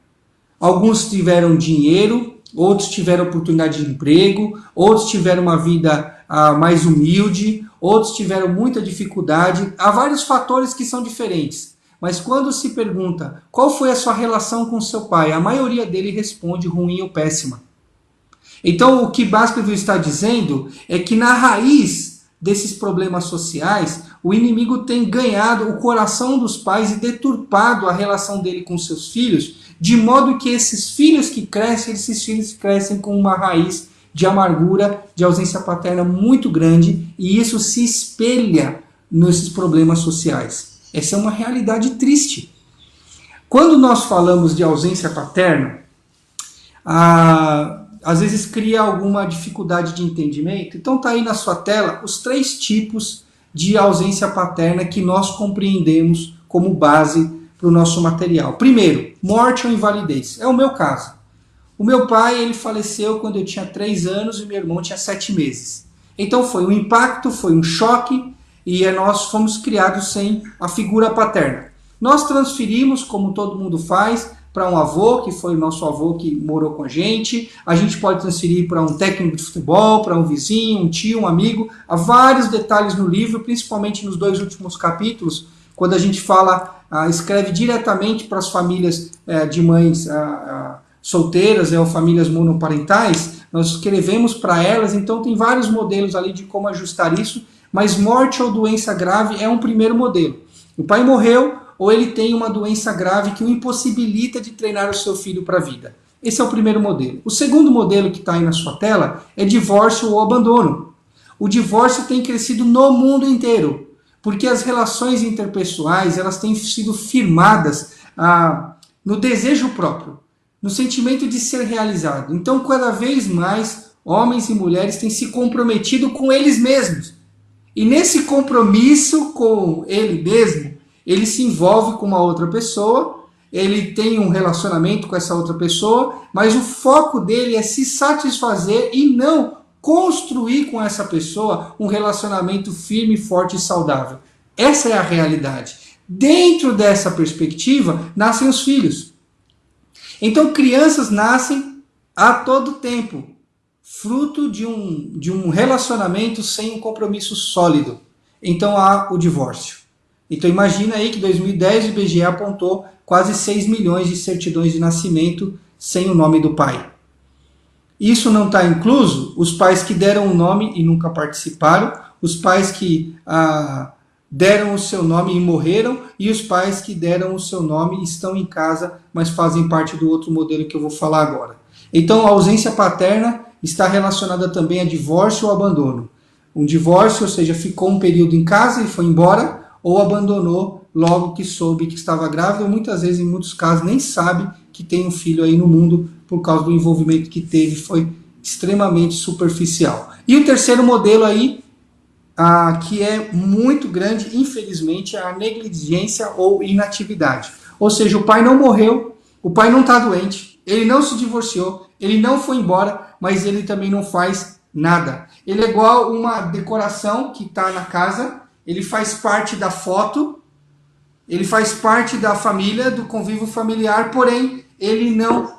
S2: Alguns tiveram dinheiro, outros tiveram oportunidade de emprego, outros tiveram uma vida mais humilde, outros tiveram muita dificuldade. Há vários fatores que são diferentes. Mas quando se pergunta qual foi a sua relação com seu pai, a maioria dele responde ruim ou péssima. Então o que Baskerville está dizendo é que na raiz desses problemas sociais, o inimigo tem ganhado o coração dos pais e deturpado a relação dele com seus filhos, de modo que esses filhos que crescem, esses filhos crescem com uma raiz de amargura, de ausência paterna muito grande, e isso se espelha nesses problemas sociais. Essa é uma realidade triste. Quando nós falamos de ausência paterna, às vezes cria alguma dificuldade de entendimento. Então está aí na sua tela os 3 tipos de ausência paterna que nós compreendemos como base para o nosso material. Primeiro, morte ou invalidez. É o meu caso. O meu pai ele faleceu quando eu tinha 3 anos e meu irmão tinha 7 meses. Então foi um impacto, foi um choque e nós fomos criados sem a figura paterna. Nós transferimos, como todo mundo faz, para um avô, que foi o nosso avô que morou com a gente pode transferir para um técnico de futebol, para um vizinho, um tio, um amigo. Há vários detalhes no livro, principalmente nos 2 últimos capítulos, quando a gente fala, escreve diretamente para as famílias de mães solteiras, ou famílias monoparentais, nós escrevemos para elas, então tem vários modelos ali de como ajustar isso, mas morte ou doença grave é um primeiro modelo. O pai morreu, ou ele tem uma doença grave que o impossibilita de treinar o seu filho para a vida. Esse é o primeiro modelo. O segundo modelo que está aí na sua tela é divórcio ou abandono. O divórcio tem crescido no mundo inteiro, porque as relações interpessoais elas têm sido firmadas no desejo próprio, no sentimento de ser realizado. Então, cada vez mais, homens e mulheres têm se comprometido com eles mesmos. E nesse compromisso com ele mesmo, ele se envolve com uma outra pessoa, ele tem um relacionamento com essa outra pessoa, mas o foco dele é se satisfazer e não construir com essa pessoa um relacionamento firme, forte e saudável. Essa é a realidade. Dentro dessa perspectiva, nascem os filhos. Então, crianças nascem a todo tempo, fruto de um relacionamento sem um compromisso sólido. Então, há o divórcio. Então imagina aí que em 2010 o IBGE apontou quase 6 milhões de certidões de nascimento sem o nome do pai. Isso não está incluso os pais que deram o nome e nunca participaram, os pais que deram o seu nome e morreram, e os pais que deram o seu nome e estão em casa, mas fazem parte do outro modelo que eu vou falar agora. Então a ausência paterna está relacionada também a divórcio ou abandono. Um divórcio, ou seja, ficou um período em casa e foi embora, ou abandonou logo que soube que estava grávida, ou muitas vezes, em muitos casos, nem sabe que tem um filho aí no mundo por causa do envolvimento que teve, foi extremamente superficial. E o terceiro modelo aí, que é muito grande, infelizmente, é a negligência ou inatividade. Ou seja, o pai não morreu, o pai não está doente, ele não se divorciou, ele não foi embora, mas ele também não faz nada. Ele é igual uma decoração que está na casa, ele faz parte da foto, ele faz parte da família, do convívio familiar, porém, ele não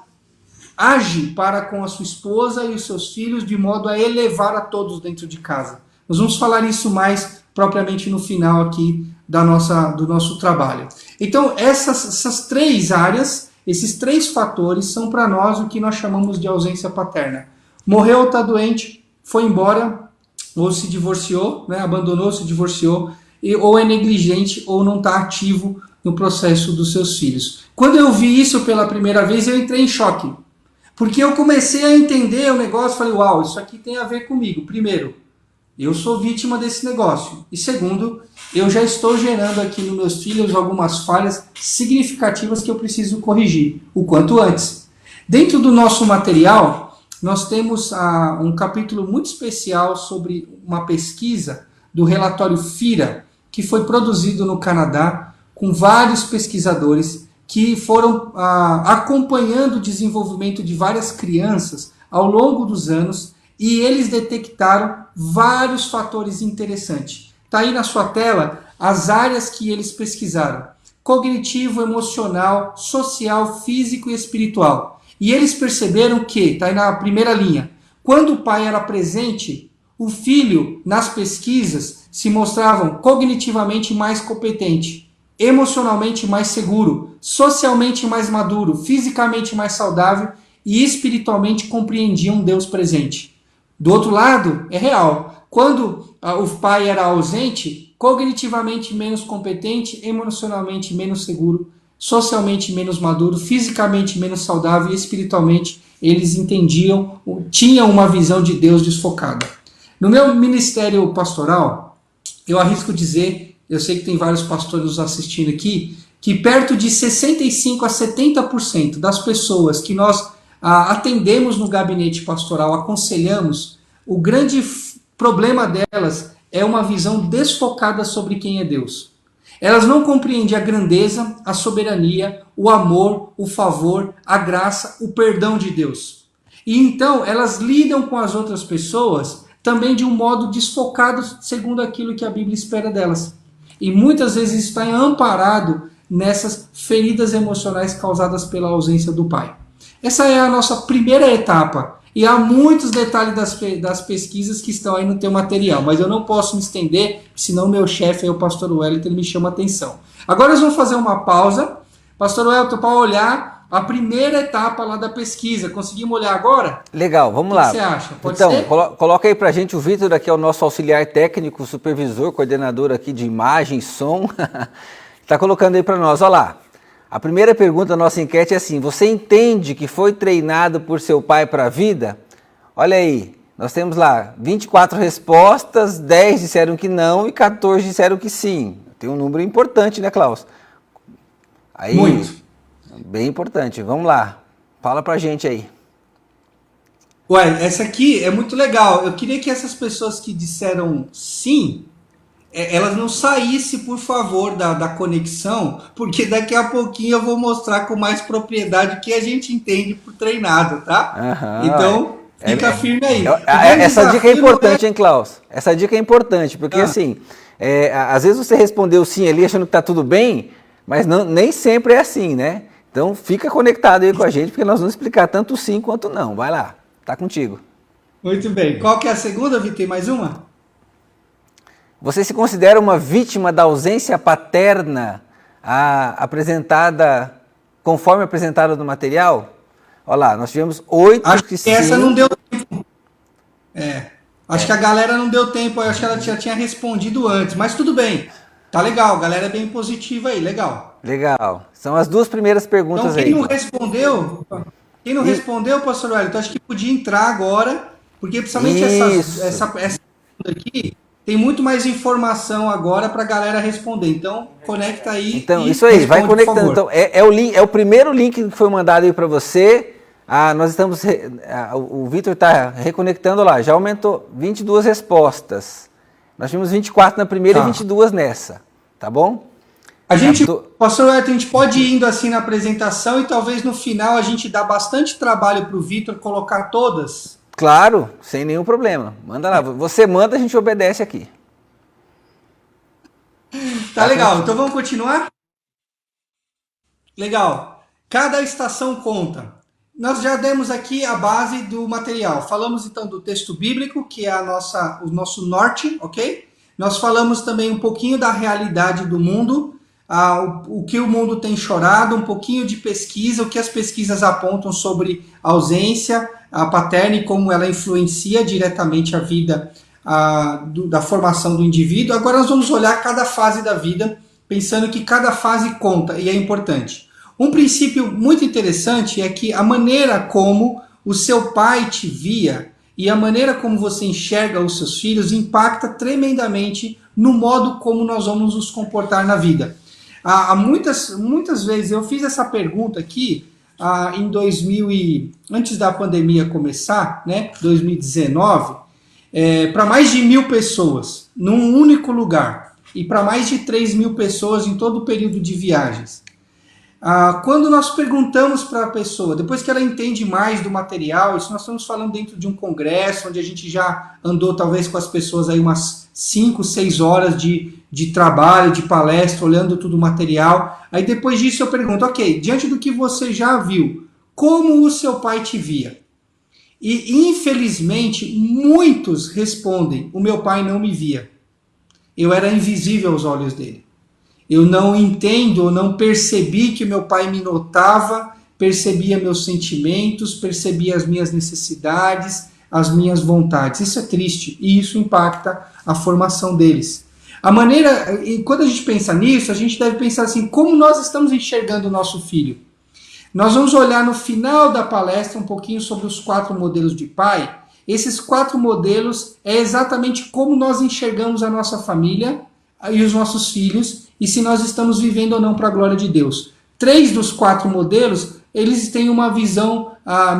S2: age para com a sua esposa e os seus filhos de modo a elevar a todos dentro de casa. Nós vamos falar isso mais propriamente no final aqui do nosso trabalho. Então, essas 3 áreas, Esses 3 fatores são para nós o que nós chamamos de ausência paterna. Morreu, está doente, foi embora, ou se divorciou, né, abandonou, se divorciou, ou é negligente ou não está ativo no processo dos seus filhos. Quando eu vi isso pela primeira vez, eu entrei em choque. Porque eu comecei a entender o negócio, falei, uau, isso aqui tem a ver comigo. Primeiro, eu sou vítima desse negócio. E segundo, eu já estou gerando aqui nos meus filhos algumas falhas significativas que eu preciso corrigir o quanto antes. Dentro do nosso material, nós temos um capítulo muito especial sobre uma pesquisa do relatório FIRA, que foi produzido no Canadá com vários pesquisadores que foram acompanhando o desenvolvimento de várias crianças ao longo dos anos e eles detectaram vários fatores interessantes. Está aí na sua tela as áreas que eles pesquisaram: cognitivo, emocional, social, físico e espiritual. E eles perceberam que, está aí na primeira linha, quando o pai era presente, o filho, nas pesquisas, se mostravam cognitivamente mais competente, emocionalmente mais seguro, socialmente mais maduro, fisicamente mais saudável e espiritualmente compreendiam Deus presente. Do outro lado, é real. Quando o pai era ausente, cognitivamente menos competente, emocionalmente menos seguro, socialmente menos maduro, fisicamente menos saudável e espiritualmente eles entendiam, tinham uma visão de Deus desfocada. No meu ministério pastoral, eu arrisco dizer, eu sei que tem vários pastores nos assistindo aqui, que perto de 65% a 70% das pessoas que nós atendemos no gabinete pastoral, aconselhamos, o grande problema delas é uma visão desfocada sobre quem é Deus. Elas não compreendem a grandeza, a soberania, o amor, o favor, a graça, o perdão de Deus. E então elas lidam com as outras pessoas também de um modo desfocado segundo aquilo que a Bíblia espera delas. E muitas vezes está amparado nessas feridas emocionais causadas pela ausência do pai. Essa é a nossa primeira etapa. E há muitos detalhes das pesquisas que estão aí no teu material, mas eu não posso me estender, senão meu chefe, o pastor Wellington, ele me chama a atenção. Agora nós vamos fazer uma pausa, pastor Wellington, para olhar a primeira etapa lá da pesquisa. Conseguimos olhar agora?
S1: Legal, vamos lá.
S2: O que você acha? Pode
S1: então,
S2: ser?
S1: Coloca aí pra gente, o Vitor aqui é o nosso auxiliar técnico, supervisor, coordenador aqui de imagem, som. Está colocando aí para nós, olha lá. A primeira pergunta da nossa enquete é assim: você entende que foi treinado por seu pai para a vida? Olha aí, nós temos lá 24 respostas, 10 disseram que não e 14 disseram que sim. Tem um número importante, né, Klaus? Aí,
S2: muito.
S1: Bem importante. Vamos lá, fala pra gente aí.
S2: Ué, essa aqui é muito legal. Eu queria que essas pessoas que disseram sim, elas não saíssem, por favor, da conexão, porque daqui a pouquinho eu vou mostrar com mais propriedade que a gente entende por treinado, tá?
S1: Aham,
S2: então, fica firme aí.
S1: Essa dica é importante, hein, Klaus? Essa dica é importante, porque assim, às vezes você respondeu sim ali achando que tá tudo bem, mas nem sempre é assim, né? Então fica conectado aí com a gente, porque nós vamos explicar tanto sim quanto não. Vai lá, tá contigo.
S2: Muito bem. Qual que é a segunda, Vitor? Tem mais uma?
S1: Você se considera uma vítima da ausência paterna conforme apresentada no material? Olha lá, nós tivemos 8
S2: acho
S1: que
S2: sim. Essa não deu tempo. Acho que a galera não deu tempo, acho que ela já tinha respondido antes, mas tudo bem. Tá legal, a galera é bem positiva aí, legal.
S1: Legal. São as duas primeiras perguntas
S2: então,
S1: aí.
S2: Quem não respondeu, pastor Wellington, acho que podia entrar agora, porque principalmente essa pergunta aqui tem muito mais informação agora para a galera responder. Então, conecta aí.
S1: Então, isso aí, vai conectando. Então, é o primeiro link que foi mandado aí para você. Nós estamos. O Vitor está reconectando lá. Já aumentou 22 respostas. Nós tivemos 24 na primeira e 22 nessa. Tá bom?
S2: Pastor Wellington, a gente pode ir indo assim na apresentação e talvez no final a gente dá bastante trabalho para o Vitor colocar todas.
S1: Claro, sem nenhum problema. Manda lá. Você manda, a gente obedece aqui.
S2: Tá legal. Então vamos continuar? Legal. Cada estação conta. Nós já demos aqui a base do material. Falamos então do texto bíblico, que é o nosso norte, ok? Nós falamos também um pouquinho da realidade do mundo. o que o mundo tem chorado, um pouquinho de pesquisa, o que as pesquisas apontam sobre a ausência paterna e como ela influencia diretamente a vida da formação do indivíduo. Agora nós vamos olhar cada fase da vida, pensando que cada fase conta e é importante. Um princípio muito interessante é que a maneira como o seu pai te via e a maneira como você enxerga os seus filhos impacta tremendamente no modo como nós vamos nos comportar na vida. Muitas vezes eu fiz essa pergunta aqui em antes da pandemia começar, né, 2019, para mais de 1.000 pessoas num único lugar e para mais de 3.000 pessoas em todo o período de viagens. Quando nós perguntamos para a pessoa, depois que ela entende mais do material, isso nós estamos falando dentro de um congresso, onde a gente já andou talvez com as pessoas aí umas 5, 6 horas de trabalho, de palestra, olhando todo o material. Aí depois disso eu pergunto, ok, diante do que você já viu, como o seu pai te via? E infelizmente muitos respondem, o meu pai não me via. Eu era invisível aos olhos dele. Eu não entendo, eu não percebi que meu pai me notava, percebia meus sentimentos, percebia as minhas necessidades, as minhas vontades. Isso é triste e isso impacta a formação deles. E quando a gente pensa nisso, a gente deve pensar assim, como nós estamos enxergando o nosso filho? Nós vamos olhar no final da palestra um pouquinho sobre os 4 modelos de pai. Esses 4 modelos é exatamente como nós enxergamos a nossa família e os nossos filhos, e se nós estamos vivendo ou não para a glória de Deus. 3 dos 4 modelos, eles têm uma visão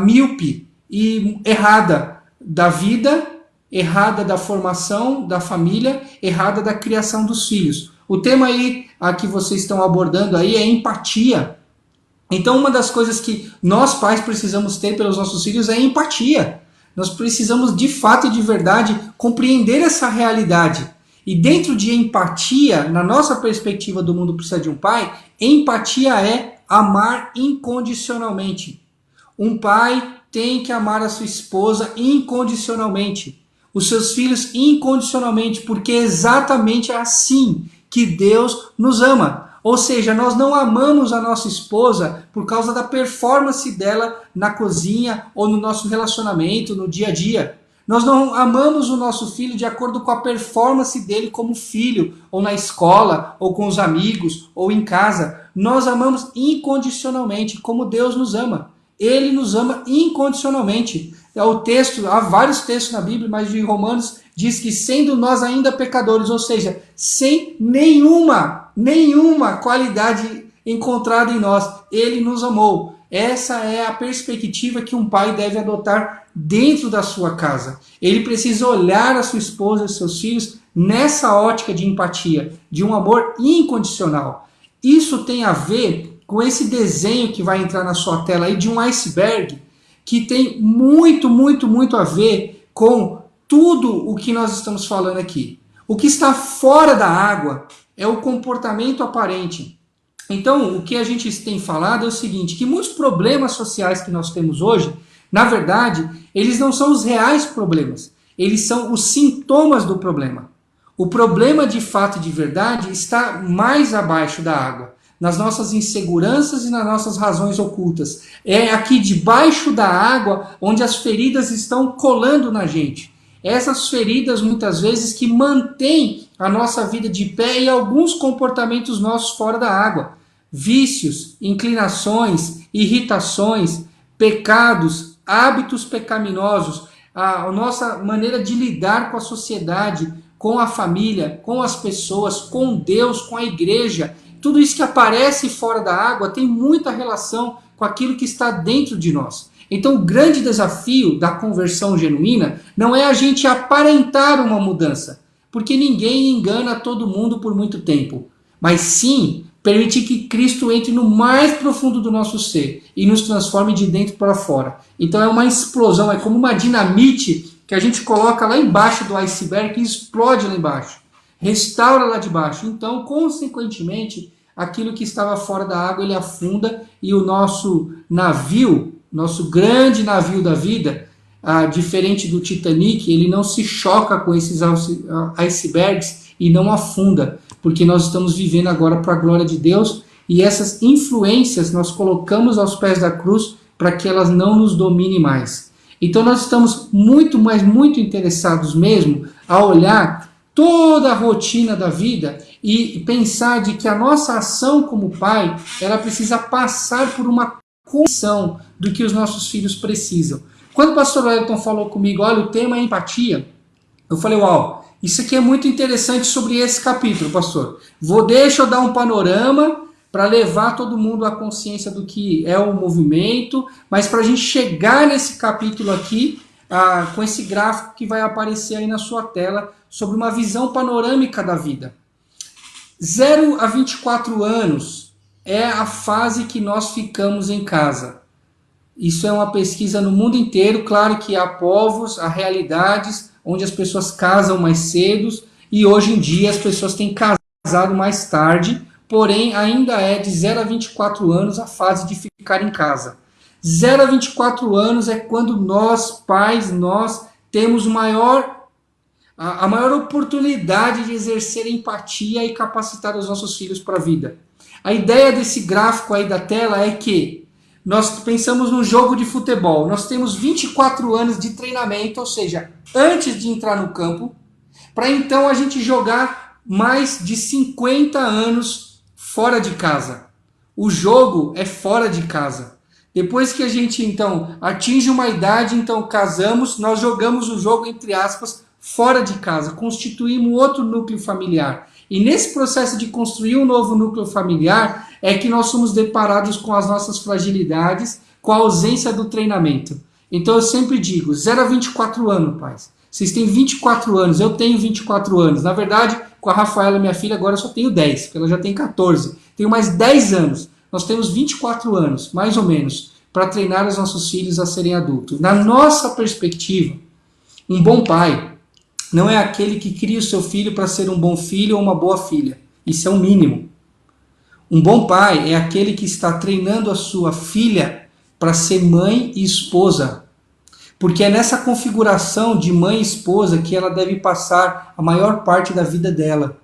S2: míope e errada da vida, errada da formação da família, errada da criação dos filhos. O tema aí que vocês estão abordando aí é empatia. Então uma das coisas que nós pais precisamos ter pelos nossos filhos é empatia. Nós precisamos de fato e de verdade compreender essa realidade. E dentro de empatia, na nossa perspectiva do mundo precisa de um pai, empatia é amar incondicionalmente. Um pai tem que amar a sua esposa incondicionalmente, os seus filhos incondicionalmente, porque é exatamente assim que Deus nos ama. Ou seja, nós não amamos a nossa esposa por causa da performance dela na cozinha ou no nosso relacionamento, no dia a dia. Nós não amamos o nosso filho de acordo com a performance dele como filho, ou na escola, ou com os amigos, ou em casa. Nós amamos incondicionalmente, como Deus nos ama. Ele nos ama incondicionalmente. Há vários textos na Bíblia, mas de Romanos diz que sendo nós ainda pecadores, ou seja, sem nenhuma qualidade encontrada em nós, Ele nos amou. Essa é a perspectiva que um pai deve adotar dentro da sua casa. Ele precisa olhar a sua esposa e os seus filhos nessa ótica de empatia, de um amor incondicional. Isso tem a ver com esse desenho que vai entrar na sua tela aí de um iceberg, que tem muito a ver com tudo o que nós estamos falando aqui. O que está fora da água é o comportamento aparente. Então, o que a gente tem falado é o seguinte, que muitos problemas sociais que nós temos hoje, na verdade, eles não são os reais problemas, eles são os sintomas do problema. O problema de fato e de verdade está mais abaixo da água, nas nossas inseguranças e nas nossas razões ocultas. É aqui debaixo da água onde as feridas estão colando na gente. Essas feridas, muitas vezes, que mantêm a nossa vida de pé e alguns comportamentos nossos fora da água. Vícios, inclinações, irritações, pecados, hábitos pecaminosos, a nossa maneira de lidar com a sociedade, com a família, com as pessoas, com Deus, com a igreja. Tudo isso que aparece fora da água tem muita relação com aquilo que está dentro de nós. Então, o grande desafio da conversão genuína não é a gente aparentar uma mudança, porque ninguém engana todo mundo por muito tempo, mas sim permitir que Cristo entre no mais profundo do nosso ser e nos transforme de dentro para fora. Então é uma explosão, é como uma dinamite que a gente coloca lá embaixo do iceberg e explode lá embaixo, restaura lá de baixo. Então, consequentemente, aquilo que estava fora da água ele afunda e o nosso navio, nosso grande navio da vida, diferente do Titanic, ele não se choca com esses icebergs e não afunda. porque nós estamos vivendo agora para a glória de Deus, e essas influências nós colocamos aos pés da cruz para que elas não nos dominem mais. Então nós estamos muito, mas muito interessados mesmo a olhar toda a rotina da vida e pensar de que a nossa ação como pai, ela precisa passar por uma condição do que os nossos filhos precisam. Quando o pastor Wellington falou comigo, olha, o tema é empatia, eu falei, uau, isso aqui é muito interessante sobre esse capítulo, pastor. Deixa eu dar um panorama para levar todo mundo à consciência do que é o movimento, mas para a gente chegar nesse capítulo aqui, com esse gráfico que vai aparecer aí na sua tela, sobre uma visão panorâmica da vida. 0 a 24 anos é a fase que nós ficamos em casa. Isso é uma pesquisa no mundo inteiro. Claro que há povos, há realidades onde as pessoas casam mais cedo e hoje em dia as pessoas têm casado mais tarde, porém ainda é de 0 a 24 anos a fase de ficar em casa. 0 a 24 anos é quando nós, pais, nós temos a maior oportunidade de exercer empatia e capacitar os nossos filhos para a vida. A ideia desse gráfico aí da tela é que nós pensamos num jogo de futebol. Nós temos 24 anos de treinamento, ou seja, antes de entrar no campo, para então a gente jogar mais de 50 anos fora de casa. O jogo é fora de casa. Depois que a gente então atinge uma idade, então casamos, nós jogamos o jogo, entre aspas, fora de casa, constituímos outro núcleo familiar. E nesse processo de construir um novo núcleo familiar é que nós somos deparados com as nossas fragilidades, com a ausência do treinamento. Então eu sempre digo, 0 a 24 anos, pais. Vocês têm 24 anos, eu tenho 24 anos. Na verdade, com a Rafaela, minha filha, agora eu só tenho 10, porque ela já tem 14. Tenho mais 10 anos. Nós temos 24 anos, mais ou menos, para treinar os nossos filhos a serem adultos. Na nossa perspectiva, um bom pai não é aquele que cria o seu filho para ser um bom filho ou uma boa filha. Isso é o mínimo. Um bom pai é aquele que está treinando a sua filha para ser mãe e esposa. Porque é nessa configuração de mãe e esposa que ela deve passar a maior parte da vida dela.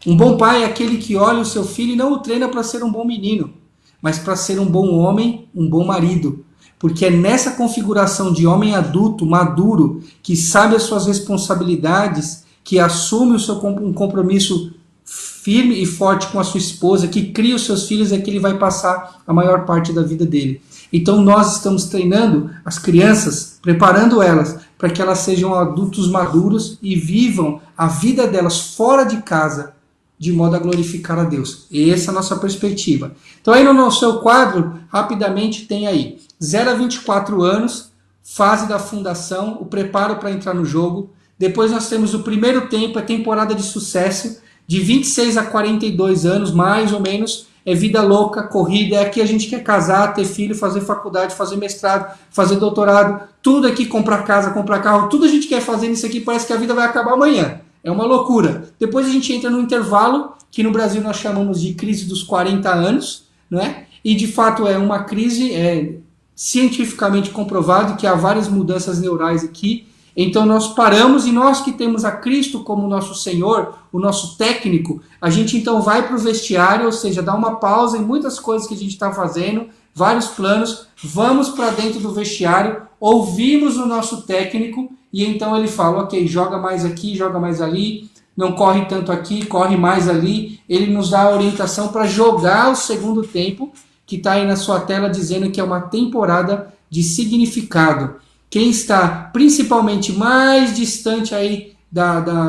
S2: Um bom pai é aquele que olha o seu filho e não o treina para ser um bom menino, mas para ser um bom homem, um bom marido. Porque é nessa configuração de homem adulto, maduro, que sabe as suas responsabilidades, que assume um compromisso firme e forte com a sua esposa, que cria os seus filhos, é que ele vai passar a maior parte da vida dele. Então nós estamos treinando as crianças, preparando elas para que elas sejam adultos maduros e vivam a vida delas fora de casa, de modo a glorificar a Deus. Essa é a nossa perspectiva. Então aí no seu quadro, rapidamente tem aí 0 a 24 anos, fase da fundação, o preparo para entrar no jogo. Depois nós temos o primeiro tempo, a temporada de sucesso, de 26 a 42 anos, mais ou menos, é vida louca, corrida, é aqui a gente quer casar, ter filho, fazer faculdade, fazer mestrado, fazer doutorado, tudo aqui, comprar casa, comprar carro, tudo a gente quer fazer nisso aqui, parece que a vida vai acabar amanhã. É uma loucura. Depois a gente entra no intervalo, que no Brasil nós chamamos de crise dos 40 anos, né? E de fato é uma crise cientificamente comprovado que há várias mudanças neurais aqui. Então nós paramos e nós que temos a Cristo como nosso Senhor, o nosso técnico, a gente então vai para o vestiário, ou seja, dá uma pausa em muitas coisas que a gente está fazendo, vários planos, vamos para dentro do vestiário, ouvimos o nosso técnico e então ele fala, ok, joga mais aqui, joga mais ali, não corre tanto aqui, corre mais ali. Ele nos dá a orientação para jogar o segundo tempo, que está aí na sua tela dizendo que é uma temporada de significado. Quem está principalmente mais distante aí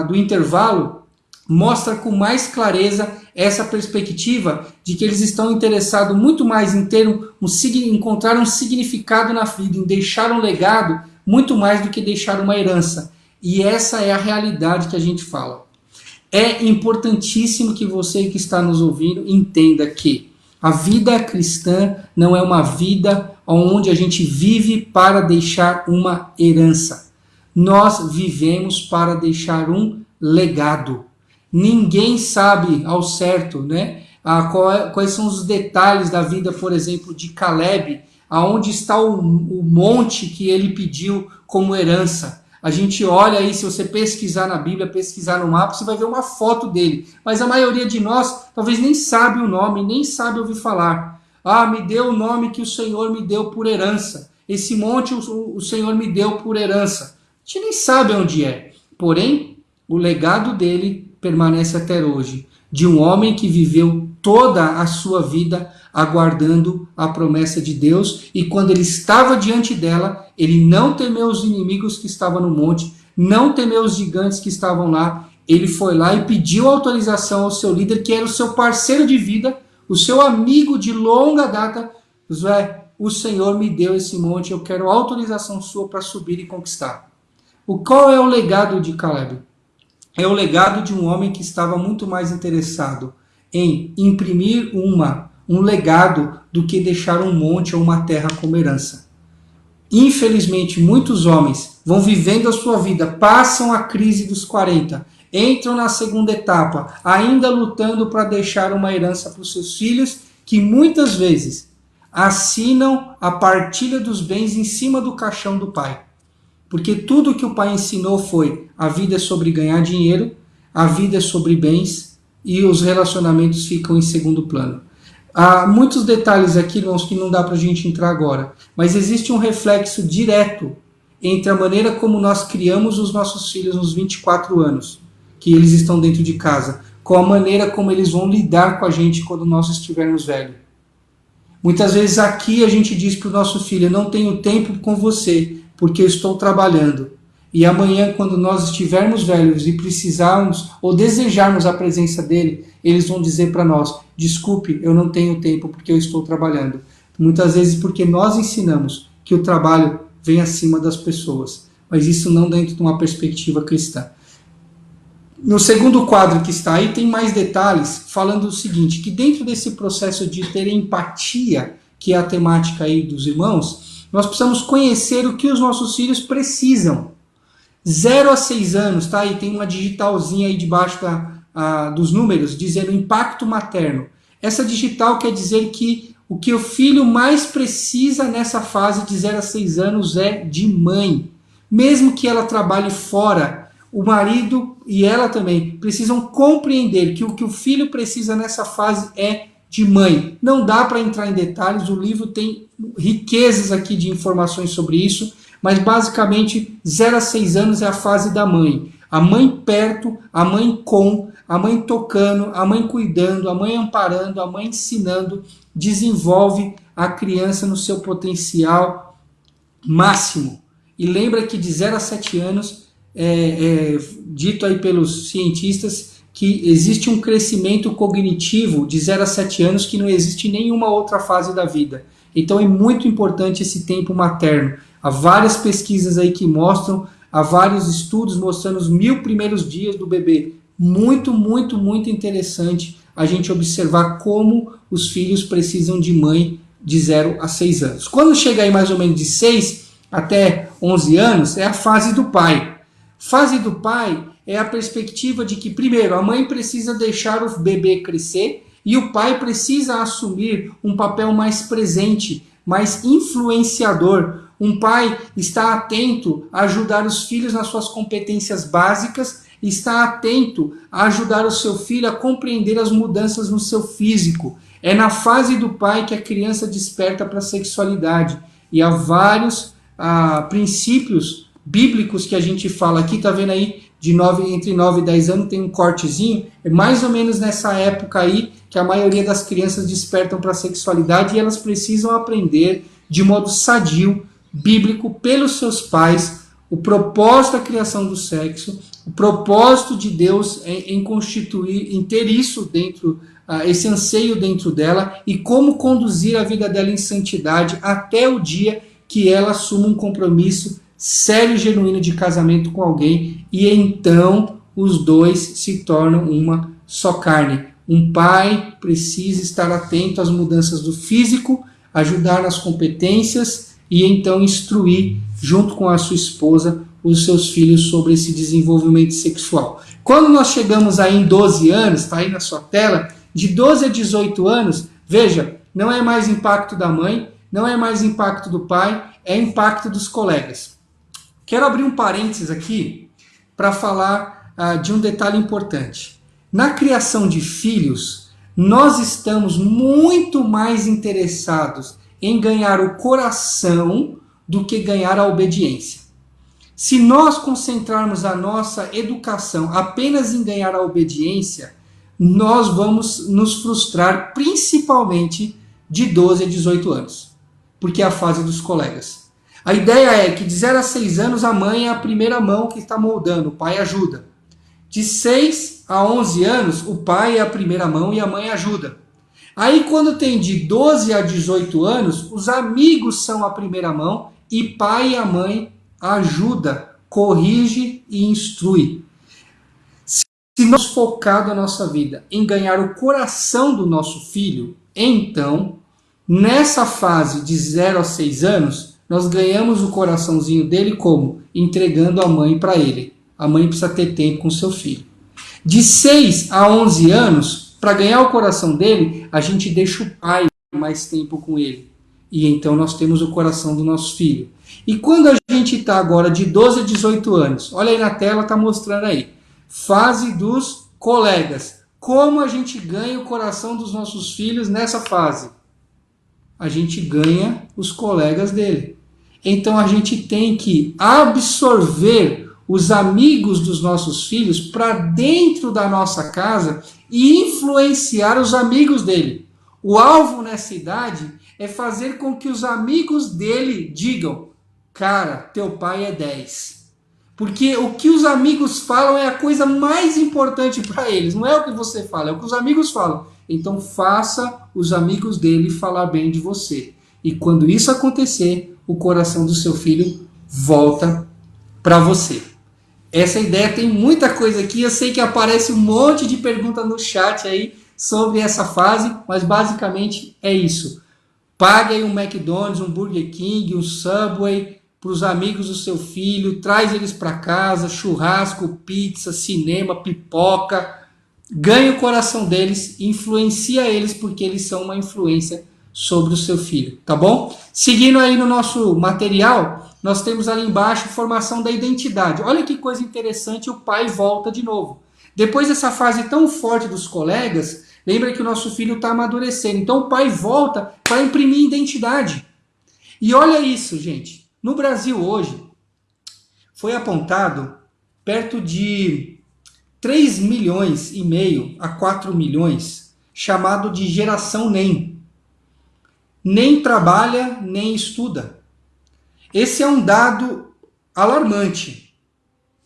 S2: do intervalo, mostra com mais clareza essa perspectiva de que eles estão interessados muito mais em encontrar um significado na vida, em deixar um legado, muito mais do que deixar uma herança. E essa é a realidade que a gente fala. É importantíssimo que você que está nos ouvindo entenda que a vida cristã não é uma vida onde a gente vive para deixar uma herança. Nós vivemos para deixar um legado. Ninguém sabe ao certo, né, quais são os detalhes da vida, por exemplo, de Caleb, aonde está o monte que ele pediu como herança. A gente olha aí, se você pesquisar na Bíblia, pesquisar no mapa, você vai ver uma foto dele. Mas a maioria de nós talvez nem sabe o nome, nem sabe ouvir falar. Ah, me deu o nome que o Senhor me deu por herança. Esse monte o Senhor me deu por herança. A gente nem sabe onde é. Porém, o legado dele permanece até hoje. De um homem que viveu toda a sua vida aguardando a promessa de Deus, e quando ele estava diante dela, ele não temeu os inimigos que estavam no monte, não temeu os gigantes que estavam lá, ele foi lá e pediu autorização ao seu líder, que era o seu parceiro de vida, o seu amigo de longa data. Josué, o Senhor me deu esse monte, eu quero autorização sua para subir e conquistar. Qual é o legado de Caleb? É o legado de um homem que estava muito mais interessado em imprimir um legado do que deixar um monte ou uma terra como herança. Infelizmente, muitos homens vão vivendo a sua vida, passam a crise dos 40, entram na segunda etapa, ainda lutando para deixar uma herança para os seus filhos, que muitas vezes assinam a partilha dos bens em cima do caixão do pai. Porque tudo que o pai ensinou foi: a vida é sobre ganhar dinheiro, a vida é sobre bens, e os relacionamentos ficam em segundo plano. Há muitos detalhes aqui, irmãos, que não dá para a gente entrar agora, mas existe um reflexo direto entre a maneira como nós criamos os nossos filhos nos 24 anos, que eles estão dentro de casa, com a maneira como eles vão lidar com a gente quando nós estivermos velhos. Muitas vezes aqui a gente diz para o nosso filho: eu não tenho tempo com você, porque eu estou trabalhando. E amanhã, quando nós estivermos velhos e precisarmos ou desejarmos a presença dele, eles vão dizer para nós: desculpe, eu não tenho tempo porque eu estou trabalhando. Muitas vezes porque nós ensinamos que o trabalho vem acima das pessoas, mas isso não dentro de uma perspectiva cristã. No segundo quadro que está aí tem mais detalhes falando o seguinte, que dentro desse processo de ter empatia, que é a temática aí dos irmãos, nós precisamos conhecer o que os nossos filhos precisam. 0 a 6 anos, tá? E tem uma digitalzinha aí debaixo dos números dizendo impacto materno. Essa digital quer dizer que o que o filho mais precisa nessa fase de 0 a 6 anos é de mãe. Mesmo que ela trabalhe fora, o marido e ela também precisam compreender que o que o filho precisa nessa fase é de mãe. Não dá para entrar em detalhes, o livro tem riquezas aqui de informações sobre isso, mas basicamente 0 a 6 anos é a fase da mãe. A mãe perto, a mãe a mãe tocando, a mãe cuidando, a mãe amparando, a mãe ensinando, desenvolve a criança no seu potencial máximo. E lembra que de 0 a 7 anos, dito aí pelos cientistas, que existe um crescimento cognitivo de 0 a 7 anos que não existe em nenhuma outra fase da vida. Então é muito importante esse tempo materno. Há várias pesquisas aí que mostram, há vários estudos mostrando os 1000 primeiros dias do bebê. Muito, muito, muito interessante a gente observar como os filhos precisam de mãe de 0 a 6 anos. Quando chega aí mais ou menos de 6 até 11 anos, é a fase do pai. Fase do pai é a perspectiva de que, primeiro, a mãe precisa deixar o bebê crescer e o pai precisa assumir um papel mais presente, mais influenciador. Um pai está atento a ajudar os filhos nas suas competências básicas, está atento a ajudar o seu filho a compreender as mudanças no seu físico. É na fase do pai que a criança desperta para a sexualidade. E há vários princípios bíblicos que a gente fala aqui, tá vendo aí, entre 9 e 10 anos tem um cortezinho, é mais ou menos nessa época aí que a maioria das crianças despertam para a sexualidade e elas precisam aprender de modo sadio, bíblico, pelos seus pais, o propósito da criação do sexo, o propósito de Deus em constituir, em ter isso dentro, esse anseio dentro dela e como conduzir a vida dela em santidade até o dia que ela assuma um compromisso sério e genuíno de casamento com alguém e então os dois se tornam uma só carne. Um pai precisa estar atento às mudanças do físico, ajudar nas competências e então instruir, junto com a sua esposa, os seus filhos sobre esse desenvolvimento sexual. Quando nós chegamos aí em 12 anos, está aí na sua tela, de 12 a 18 anos, veja, não é mais impacto da mãe, não é mais impacto do pai, é impacto dos colegas. Quero abrir um parênteses aqui para falar de um detalhe importante. Na criação de filhos, nós estamos muito mais interessados em ganhar o coração do que ganhar a obediência. Se nós concentrarmos a nossa educação apenas em ganhar a obediência, nós vamos nos frustrar principalmente de 12 a 18 anos, porque é a fase dos colegas. A ideia é que de 0 a 6 anos a mãe é a primeira mão que está moldando, o pai ajuda. De 6 a 11 anos, o pai é a primeira mão e a mãe ajuda. Aí quando tem de 12 a 18 anos, os amigos são a primeira mão e pai e a mãe ajuda, corrige e instrui. Se nós focado a nossa vida em ganhar o coração do nosso filho, então, nessa fase de 0 a 6 anos, nós ganhamos o coraçãozinho dele como? Entregando a mãe para ele. A mãe precisa ter tempo com seu filho. De 6 a 11 anos, para ganhar o coração dele, a gente deixa o pai mais tempo com ele. E então nós temos o coração do nosso filho. E quando a gente está agora de 12 a 18 anos, olha aí na tela, está mostrando aí. Fase dos colegas. Como a gente ganha o coração dos nossos filhos nessa fase? A gente ganha os colegas dele. Então a gente tem que absorver os amigos dos nossos filhos para dentro da nossa casa e influenciar os amigos dele. O alvo nessa idade é fazer com que os amigos dele digam: cara, teu pai é 10. Porque o que os amigos falam é a coisa mais importante para eles. Não é o que você fala, é o que os amigos falam. Então faça os amigos dele falar bem de você. E quando isso acontecer, o coração do seu filho volta para você. Essa ideia tem muita coisa aqui. Eu sei que aparece um monte de perguntas no chat aí sobre essa fase, mas basicamente é isso. Pague aí um McDonald's, um Burger King, um Subway para os amigos do seu filho, traz eles para casa, churrasco, pizza, cinema, pipoca. Ganhe o coração deles, influencia eles porque eles são uma influência sobre o seu filho, tá bom? Seguindo aí no nosso material, nós temos ali embaixo formação da identidade. Olha que coisa interessante, o pai volta de novo. Depois dessa fase tão forte dos colegas, lembra que o nosso filho está amadurecendo. Então o pai volta para imprimir identidade. E olha isso, gente. No Brasil hoje, foi apontado perto de 3 milhões e meio a 4 milhões, chamado de geração NEM. Nem trabalha, nem estuda. Esse é um dado alarmante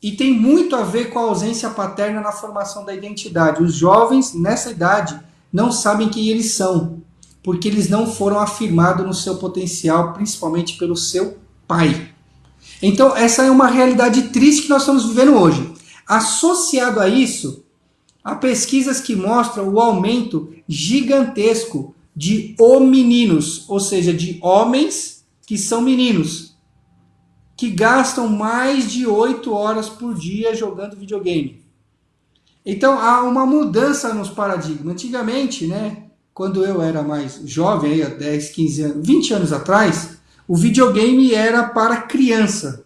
S2: e tem muito a ver com a ausência paterna na formação da identidade. Os jovens, nessa idade, não sabem quem eles são, porque eles não foram afirmados no seu potencial, principalmente pelo seu pai. Então, essa é uma realidade triste que nós estamos vivendo hoje. Associado a isso, há pesquisas que mostram o aumento gigantesco de homininos, ou seja, de homens que são meninos, que gastam mais de 8 horas por dia jogando videogame. Então há uma mudança nos paradigmas. Antigamente, né, quando eu era mais jovem, aí, há 10, 15 anos, 20 anos atrás, o videogame era para criança.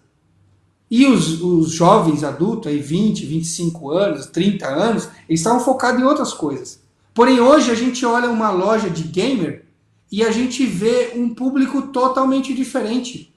S2: E os jovens adultos, aí 20, 25 anos, 30 anos, eles estavam focados em outras coisas. Porém, hoje a gente olha uma loja de gamer e a gente vê um público totalmente diferente.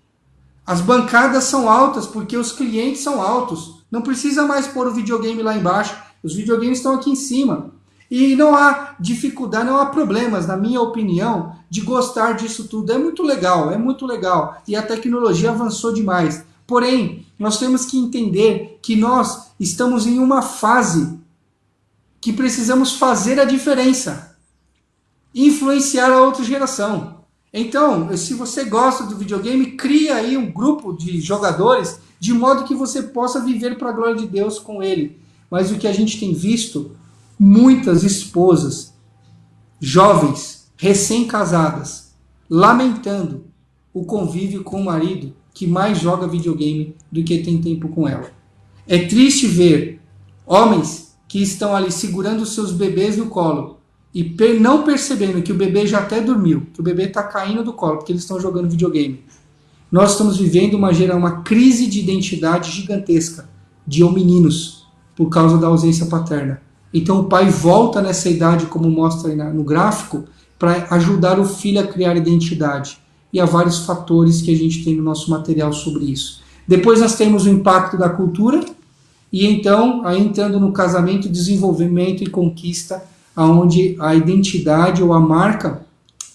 S2: As bancadas são altas porque os clientes são altos. Não precisa mais pôr o videogame lá embaixo. Os videogames estão aqui em cima. E não há dificuldade, não há problemas, na minha opinião, de gostar disso tudo. É muito legal, é muito legal. E a tecnologia avançou demais. Porém, nós temos que entender que nós estamos em uma fase que precisamos fazer a diferença, influenciar a outra geração. Então, se você gosta do videogame, cria aí um grupo de jogadores de modo que você possa viver para a glória de Deus com ele. Mas o que a gente tem visto, muitas esposas, jovens, recém-casadas, lamentando o convívio com o marido que mais joga videogame do que tem tempo com ela. É triste ver homens que estão ali segurando os seus bebês no colo e não percebendo que o bebê já até dormiu, que o bebê está caindo do colo, porque eles estão jogando videogame. nós estamos vivendo uma crise de identidade gigantesca de homininos por causa da ausência paterna. Então o pai volta nessa idade, como mostra aí no gráfico, para ajudar o filho a criar identidade. E há vários fatores que a gente tem no nosso material sobre isso. Depois nós temos o impacto da cultura, e então, aí entrando no casamento, desenvolvimento e conquista, onde a identidade ou a marca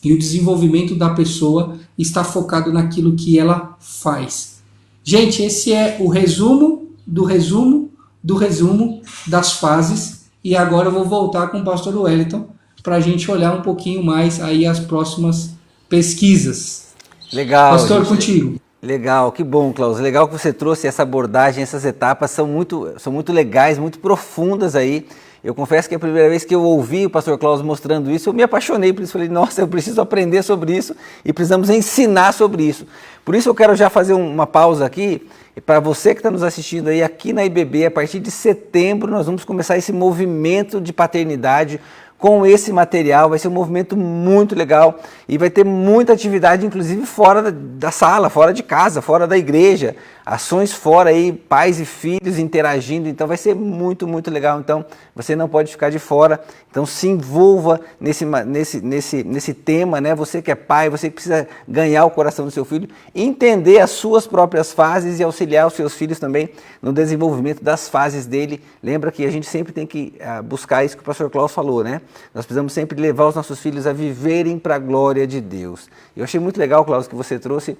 S2: e o desenvolvimento da pessoa está focado naquilo que ela faz. Gente, esse é o resumo do resumo do resumo das fases, e agora eu vou voltar com o pastor Wellington para a gente olhar um pouquinho mais aí as próximas pesquisas.
S1: Legal.
S2: Pastor,
S1: gente.
S2: contigo.
S1: Legal, que bom, Klaus. Legal que você trouxe essa abordagem, essas etapas são muito legais, muito profundas aí. Eu confesso que a primeira vez que eu ouvi o pastor Klaus mostrando isso, eu me apaixonei por isso. Falei, nossa, eu preciso aprender sobre isso e precisamos ensinar sobre isso. Por isso eu quero já fazer uma pausa aqui. Para você que está nos assistindo aí aqui na IBB, a partir de setembro nós vamos começar esse movimento de paternidade com esse material. Vai ser um movimento muito legal e vai ter muita atividade, inclusive fora da sala, fora de casa, fora da igreja, ações fora aí, pais e filhos interagindo, então vai ser muito, muito legal. Então você não pode ficar de fora, então se envolva nesse tema, né? Você que é pai, você que precisa ganhar o coração do seu filho, entender as suas próprias fases e auxiliar os seus filhos também no desenvolvimento das fases dele. Lembra que a gente sempre tem que buscar isso que o pastor Klaus falou, né? Nós precisamos sempre levar os nossos filhos a viverem para a glória de Deus. Eu achei muito legal, Klaus, que você trouxe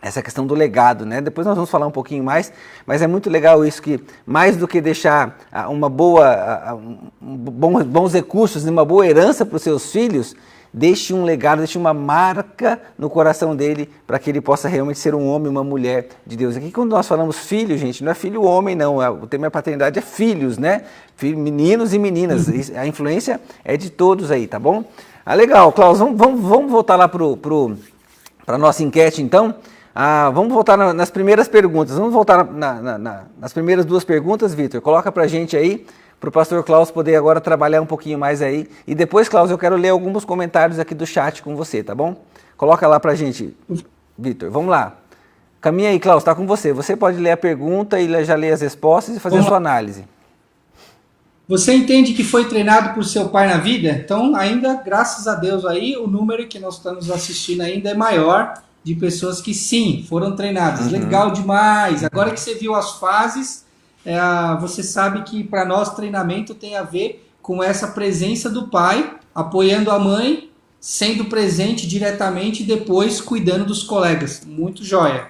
S1: essa questão do legado, né? Depois nós vamos falar um pouquinho mais, mas é muito legal isso, que mais do que deixar bons recursos, uma boa herança para os seus filhos, deixe um legado, deixe uma marca no coração dele, para que ele possa realmente ser um homem, uma mulher de Deus. Aqui quando nós falamos filho, gente, não é filho homem não, o tema da paternidade é filhos, né? Meninos e meninas, a influência é de todos aí, tá bom? Legal, Klaus, vamos voltar lá para a nossa enquete então. Vamos voltar nas primeiras perguntas. Vamos voltar nas primeiras duas perguntas, Vitor. Coloca para a gente aí, para o pastor Klaus poder agora trabalhar um pouquinho mais aí. E depois, Klaus, eu quero ler alguns comentários aqui do chat com você, tá bom? Coloca lá para a gente, Vitor. Vamos lá. Caminha aí, Klaus, está com você. Você pode ler a pergunta e já ler as respostas e fazer a sua análise.
S2: Você entende que foi treinado por seu pai na vida? Então, ainda, graças a Deus aí, o número que nós estamos assistindo ainda é maior de pessoas que sim, foram treinadas. Legal demais. Agora que você viu as fases, você sabe que para nós treinamento tem a ver com essa presença do pai, apoiando a mãe, sendo presente diretamente e depois cuidando dos colegas. Muito jóia.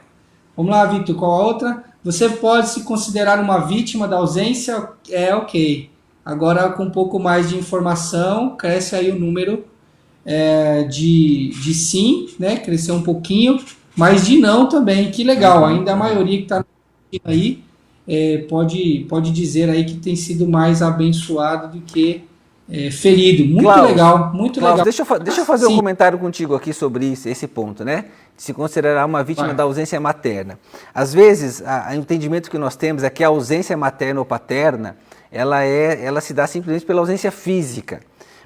S2: Vamos lá, Vitor, qual a outra? Você pode se considerar uma vítima da ausência? Ok. Agora, com um pouco mais de informação, cresce aí o número de sim, né? Cresceu um pouquinho, mas de não também. Que legal, ainda a maioria que está aí pode dizer aí que tem sido mais abençoado do que ferido. Muito Klaus, legal, muito
S1: Klaus,
S2: legal.
S1: Deixa eu fazer um comentário contigo aqui sobre esse ponto, né? De se considerar uma vítima da ausência materna. Às vezes, o entendimento que nós temos é que a ausência materna ou paterna, ela se dá simplesmente pela ausência física.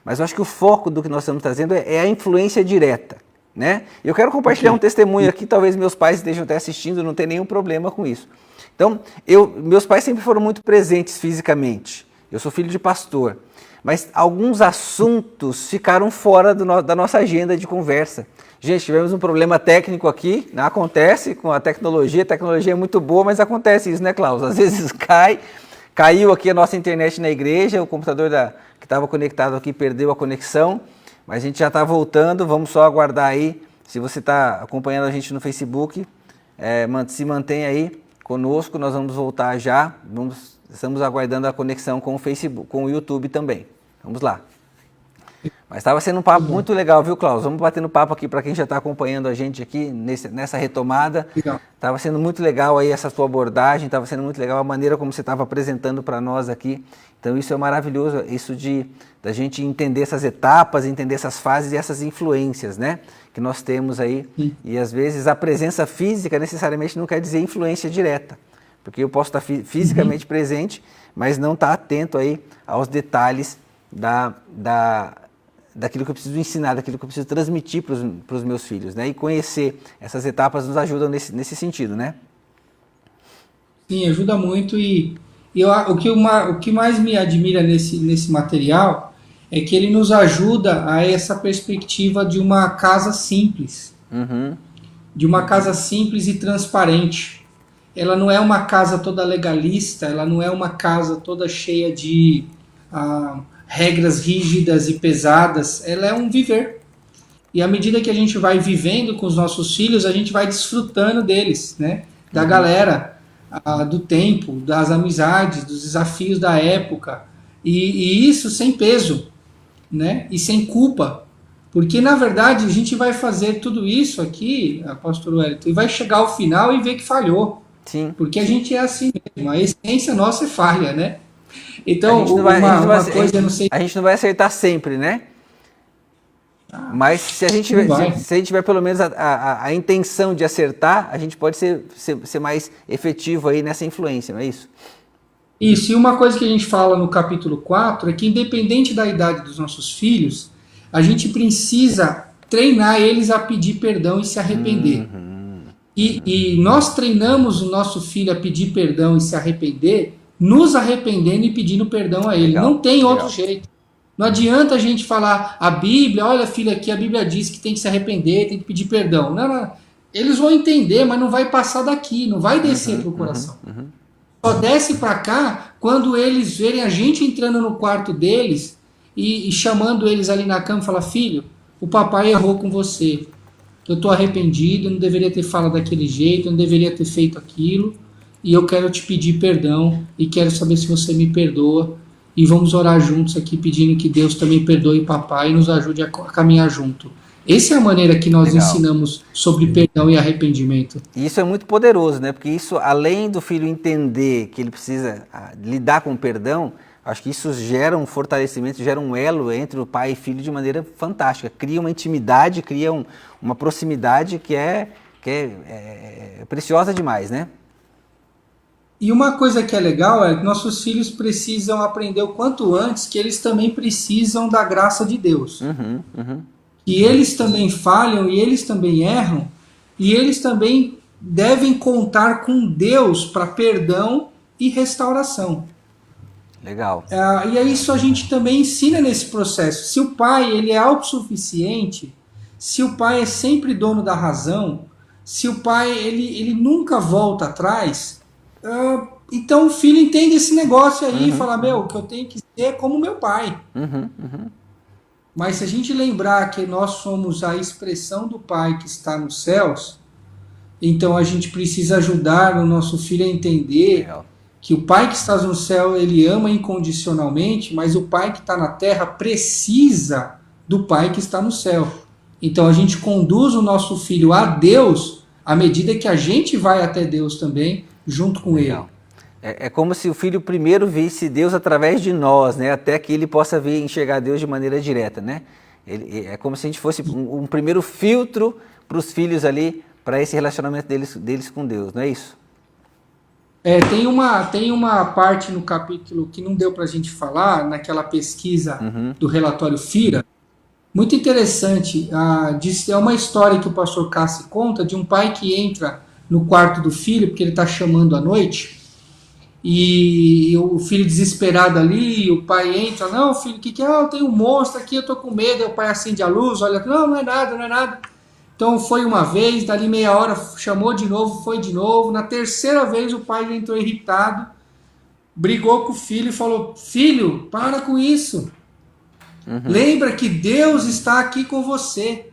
S1: Mas eu acho que o foco do que nós estamos trazendo é a influência direta, né? Eu quero compartilhar um testemunho aqui, talvez meus pais estejam até assistindo, não tem nenhum problema com isso. Então, meus pais sempre foram muito presentes fisicamente. Eu sou filho de pastor, mas alguns assuntos ficaram fora da nossa agenda de conversa. Gente, tivemos um problema técnico aqui, né? Acontece com a tecnologia é muito boa, mas acontece isso, né, Klaus? Às vezes caiu aqui a nossa internet na igreja, o computador que estava conectado aqui perdeu a conexão, mas a gente já está voltando, vamos só aguardar aí. Se você está acompanhando a gente no Facebook, se mantém aí conosco, nós vamos voltar já, estamos aguardando a conexão com o Facebook, com o YouTube também. Vamos lá. Mas estava sendo um papo muito legal, viu, Klaus? Vamos batendo papo aqui para quem já está acompanhando a gente aqui nessa retomada. Estava sendo muito legal aí essa tua abordagem, estava sendo muito legal a maneira como você estava apresentando para nós aqui. Então isso é maravilhoso, isso da gente entender essas etapas, entender essas fases e essas influências, né, que nós temos aí. E às vezes a presença física necessariamente não quer dizer influência direta, porque eu posso estar fisicamente presente, mas não estar atento aí aos detalhes daquilo que eu preciso ensinar, daquilo que eu preciso transmitir para os meus filhos, né? E conhecer essas etapas nos ajuda nesse sentido, né?
S2: Sim, ajuda muito o que mais me admira nesse material é que ele nos ajuda a essa perspectiva de uma casa simples,
S1: Uhum.
S2: de uma casa simples e transparente. Ela não é uma casa toda legalista, ela não é uma casa toda cheia de regras rígidas e pesadas, ela é um viver. E à medida que a gente vai vivendo com os nossos filhos, a gente vai desfrutando deles, né? Da galera, do tempo, das amizades, dos desafios da época. E isso sem peso, né? E sem culpa. Porque, na verdade, a gente vai fazer tudo isso aqui, pastor Wellington, e vai chegar ao final e ver que falhou.
S1: Sim.
S2: Porque a gente é assim mesmo, a essência nossa é falha, né? Então,
S1: a gente não vai acertar sempre, né? Mas se a gente tiver pelo menos a intenção de acertar, a gente pode ser mais efetivo aí nessa influência, não é isso?
S2: Isso, e uma coisa que a gente fala no capítulo 4 é que independente da idade dos nossos filhos, a gente precisa treinar eles a pedir perdão e se arrepender. E nós treinamos o nosso filho a pedir perdão e se arrepender, nos arrependendo e pedindo perdão a ele. Legal, não tem outro jeito. Não adianta a gente falar a Bíblia, olha filho, aqui a Bíblia diz que tem que se arrepender, tem que pedir perdão. Não. Eles vão entender, mas não vai passar daqui, não vai descer para o coração. Só desce para cá quando eles verem a gente entrando no quarto deles e chamando eles ali na cama e falar, filho, o papai errou com você. Eu estou arrependido, eu não deveria ter falado daquele jeito, eu não deveria ter feito aquilo, e eu quero te pedir perdão, e quero saber se você me perdoa, e vamos orar juntos aqui, pedindo que Deus também perdoe papai e nos ajude a caminhar junto. Essa é a maneira que nós ensinamos sobre perdão e arrependimento.
S1: E isso é muito poderoso, né? Porque isso, além do filho entender que ele precisa lidar com o perdão, acho que isso gera um fortalecimento, gera um elo entre o pai e filho de maneira fantástica. Cria uma intimidade, cria uma proximidade que é preciosa demais, né?
S2: E uma coisa que é legal é que nossos filhos precisam aprender o quanto antes que eles também precisam da graça de Deus. Que eles também falham e eles também erram e eles também devem contar com Deus para perdão e restauração.
S1: Legal.
S2: E é isso a gente também ensina nesse processo. Se o pai ele é autossuficiente, se o pai é sempre dono da razão, se o pai ele nunca volta atrás, então o filho entende esse negócio aí e fala, o que eu tenho que ser é como meu pai. Mas se a gente lembrar que nós somos a expressão do pai que está nos céus, então a gente precisa ajudar o nosso filho a entender que o pai que está no céu, ele ama incondicionalmente, mas o pai que está na terra precisa do pai que está no céu. Então a gente conduz o nosso filho a Deus à medida que a gente vai até Deus também, junto com ele.
S1: É como se o filho primeiro visse Deus através de nós, né? Até que ele possa enxergar Deus de maneira direta, né? É como se a gente fosse um primeiro filtro para os filhos ali, para esse relacionamento deles com Deus, não é isso?
S2: Tem uma parte no capítulo que não deu para a gente falar, naquela pesquisa do relatório FIRA, muito interessante. É uma história que o pastor Cassi conta de um pai que entra no quarto do filho, porque ele está chamando à noite, e o filho desesperado ali, o pai entra, não filho, o que é? Eu tenho um monstro aqui, eu tô com medo. Aí o pai acende a luz, olha, não é nada. Então foi uma vez, dali meia hora chamou de novo, foi de novo. Na terceira vez o pai já entrou irritado, brigou com o filho e falou, filho, para com isso. Lembra que Deus está aqui com você.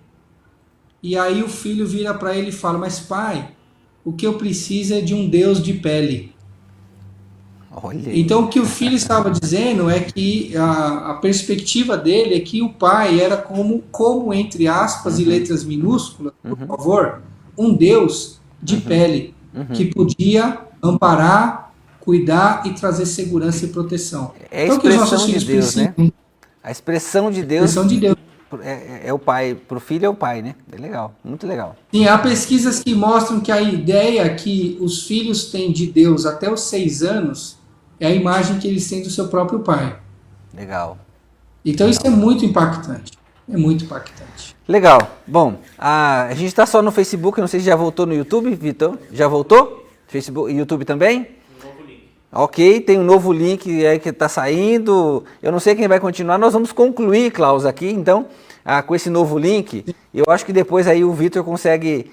S2: E aí o filho vira para ele e fala, mas pai, o que eu preciso é de um Deus de pele. Então o que o filho estava dizendo é que a perspectiva dele é que o pai era como entre aspas e letras minúsculas, por favor, um Deus de pele, que podia amparar, cuidar e trazer segurança e proteção.
S1: É a expressão de Deus, né? A expressão de Deus. É o pai, para o filho é o pai, né? É legal, muito legal.
S2: Sim, há pesquisas que mostram que a ideia que os filhos têm de Deus até os 6 anos é a imagem que eles têm do seu próprio pai.
S1: Legal.
S2: Então isso é muito impactante. É muito impactante.
S1: Legal. Bom, a gente está só no Facebook, não sei se já voltou no YouTube, Vitor. Já voltou? Facebook, YouTube também? Ok, tem um novo link aí que está saindo. Eu não sei quem vai continuar. Nós vamos concluir, Klaus, aqui, então, com esse novo link. Eu acho que depois aí o Vitor consegue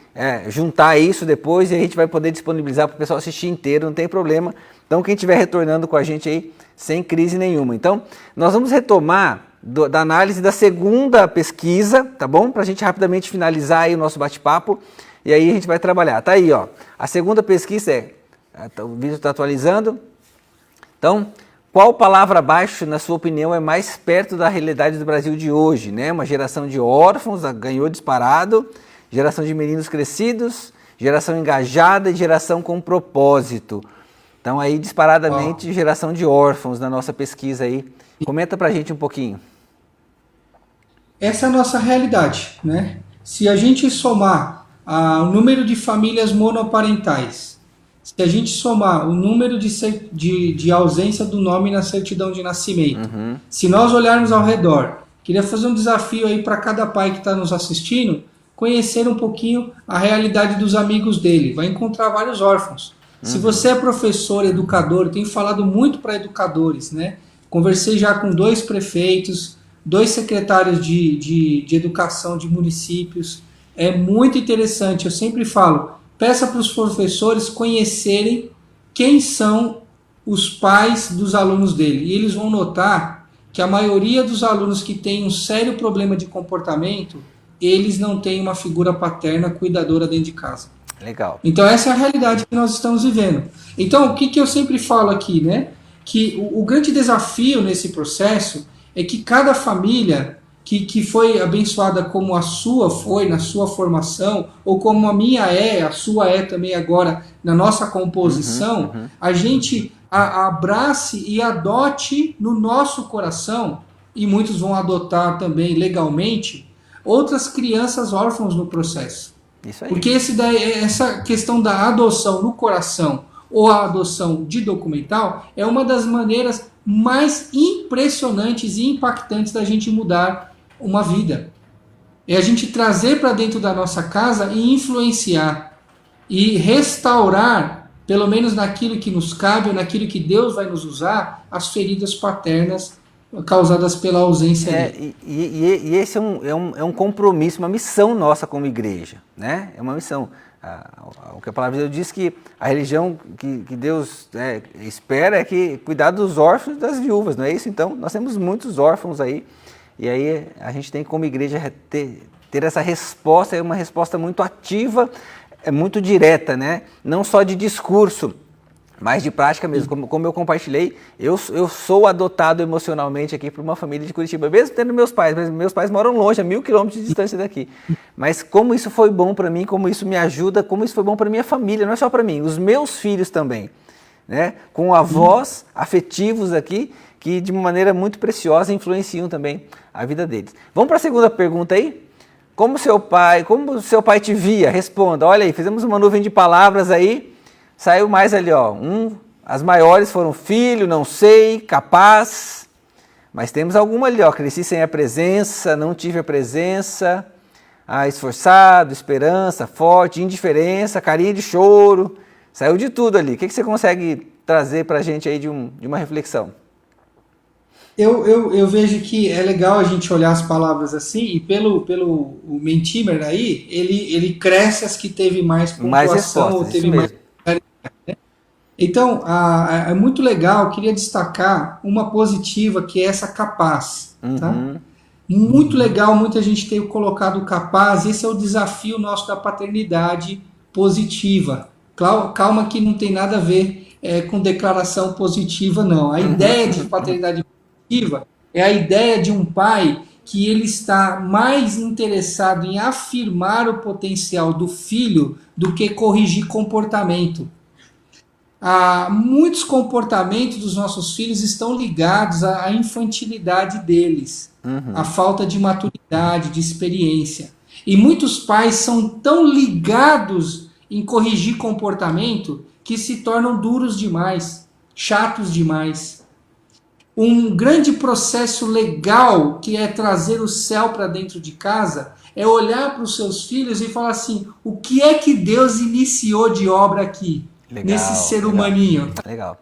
S1: juntar isso depois e a gente vai poder disponibilizar para o pessoal assistir inteiro, não tem problema. Então, quem estiver retornando com a gente aí, sem crise nenhuma. Então, nós vamos retomar da análise da segunda pesquisa, tá bom? Para a gente rapidamente finalizar aí o nosso bate-papo e aí a gente vai trabalhar. Tá aí, ó. A segunda pesquisa o vídeo está atualizando. Então, qual palavra abaixo, na sua opinião, é mais perto da realidade do Brasil de hoje, né? Uma geração de órfãos, ganhou disparado, geração de meninos crescidos, geração engajada e geração com propósito. Então, aí, disparadamente, geração de órfãos na nossa pesquisa aí. Comenta pra gente um pouquinho.
S2: Essa é a nossa realidade, né? Se a gente somar o número de famílias monoparentais, se a gente somar o número de ausência do nome na certidão de nascimento, se nós olharmos ao redor, queria fazer um desafio aí para cada pai que está nos assistindo, conhecer um pouquinho a realidade dos amigos dele. Vai encontrar vários órfãos. Se você é professor, educador, eu tenho falado muito para educadores, né? Conversei já com 2 prefeitos, 2 secretários de educação de municípios. É muito interessante, eu sempre falo, peça para os professores conhecerem quem são os pais dos alunos dele. E eles vão notar que a maioria dos alunos que tem um sério problema de comportamento, eles não têm uma figura paterna cuidadora dentro de casa.
S1: Legal.
S2: Então essa é a realidade que nós estamos vivendo. Então o que eu sempre falo aqui, né? Que o grande desafio nesse processo é que cada família que foi abençoada como a sua foi na sua formação, ou como a minha a sua também agora na nossa composição, a gente abrace e adote no nosso coração, e muitos vão adotar também legalmente, outras crianças órfãos no processo.
S1: Isso aí.
S2: Porque essa questão da adoção no coração ou a adoção de documental é uma das maneiras mais impressionantes e impactantes da gente mudar uma vida. É a gente trazer para dentro da nossa casa e influenciar e restaurar, pelo menos naquilo que nos cabe, ou naquilo que Deus vai nos usar, as feridas paternas causadas pela ausência dele.
S1: E esse é um compromisso, uma missão nossa como igreja, né? É uma missão. O que a palavra de Deus diz, que a religião que Deus espera é que cuidar dos órfãos e das viúvas, não é isso? Então, nós temos muitos órfãos aí, e aí a gente tem como igreja ter essa resposta, é uma resposta muito ativa, muito direta, né? Não só de discurso, mas de prática mesmo. Como eu compartilhei, eu sou adotado emocionalmente aqui por uma família de Curitiba, mesmo tendo meus pais, mas meus pais moram longe, a 1.000 quilômetros de distância daqui. Mas como isso foi bom para mim, como isso me ajuda, como isso foi bom para minha família, não é só para mim, os meus filhos também, né? Com avós afetivos aqui, que de uma maneira muito preciosa influenciam também a vida deles. Vamos para a segunda pergunta aí? Como seu pai te via? Responda. Olha aí, fizemos uma nuvem de palavras aí. Saiu mais ali, ó. As maiores foram filho, não sei, capaz. Mas temos alguma ali, ó. Cresci sem a presença, não tive a presença. Esforçado, esperança, forte, indiferença, carinha de choro. Saiu de tudo ali. O que você consegue trazer pra gente aí de uma reflexão?
S2: Eu vejo que é legal a gente olhar as palavras assim, e pelo o Mentimer aí, ele cresce as que teve mais pontuação, ou teve mais. Então, é muito legal, eu queria destacar uma positiva, que é essa capaz. Tá? Muito legal, muita gente tem colocado capaz, esse é o desafio nosso da paternidade positiva. Calma que não tem nada a ver com declaração positiva, não. A ideia de paternidade positiva é a ideia de um pai que ele está mais interessado em afirmar o potencial do filho do que corrigir comportamento. Muitos comportamentos dos nossos filhos estão ligados à infantilidade deles, à falta de maturidade, de experiência. E muitos pais são tão ligados em corrigir comportamento que se tornam duros demais, chatos demais. Um grande processo legal que é trazer o céu para dentro de casa é olhar para os seus filhos e falar assim: o que é que Deus iniciou de obra aqui, nesse ser humaninho?
S1: Legal.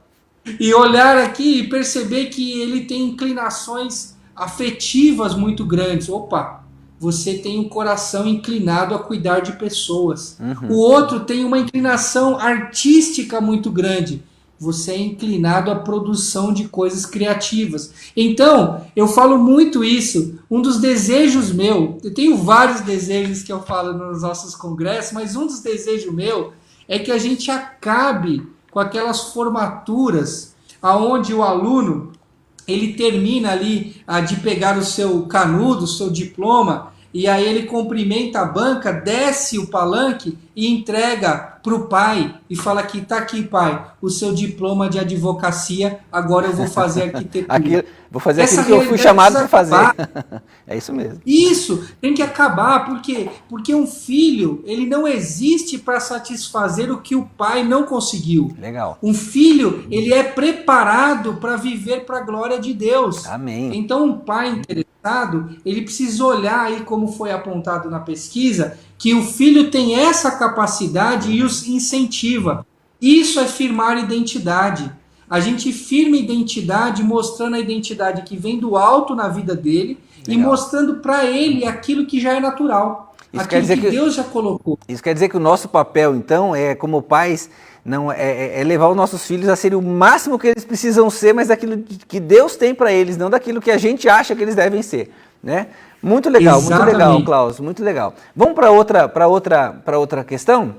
S2: E olhar aqui e perceber que ele tem inclinações afetivas muito grandes. Opa, você tem um coração inclinado a cuidar de pessoas. O outro tem uma inclinação artística muito grande. Você é inclinado à produção de coisas criativas. Então, eu falo muito isso. Um dos desejos meu, eu tenho vários desejos que eu falo nos nossos congressos, mas um dos desejos meu é que a gente acabe com aquelas formaturas aonde o aluno ele termina ali de pegar o seu canudo, o seu diploma, e aí ele cumprimenta a banca, desce o palanque e entrega para o pai e fala aqui, tá aqui, pai, o seu diploma de advocacia, agora eu vou fazer arquitetura.
S1: Vou fazer aquilo que eu fui chamado para fazer. É isso mesmo.
S2: Isso, tem que acabar, por quê? Porque um filho, ele não existe para satisfazer o que o pai não conseguiu.
S1: Legal.
S2: Um filho, ele é preparado para viver para a glória de Deus.
S1: Amém.
S2: Então, um pai interessado, ele precisa olhar aí, como foi apontado na pesquisa, que o filho tem essa capacidade e os incentiva. Isso é firmar identidade. A gente firma identidade mostrando a identidade que vem do alto na vida dele. Legal. E mostrando para ele aquilo que já é natural.
S1: Isso
S2: aquilo
S1: quer dizer
S2: que Deus já colocou.
S1: Isso quer dizer que o nosso papel, então, como pais, não é levar os nossos filhos a serem o máximo que eles precisam ser, mas daquilo que Deus tem para eles, não daquilo que a gente acha que eles devem ser, né? Muito legal, exatamente. Muito legal, Klaus, muito legal. Vamos para outra questão?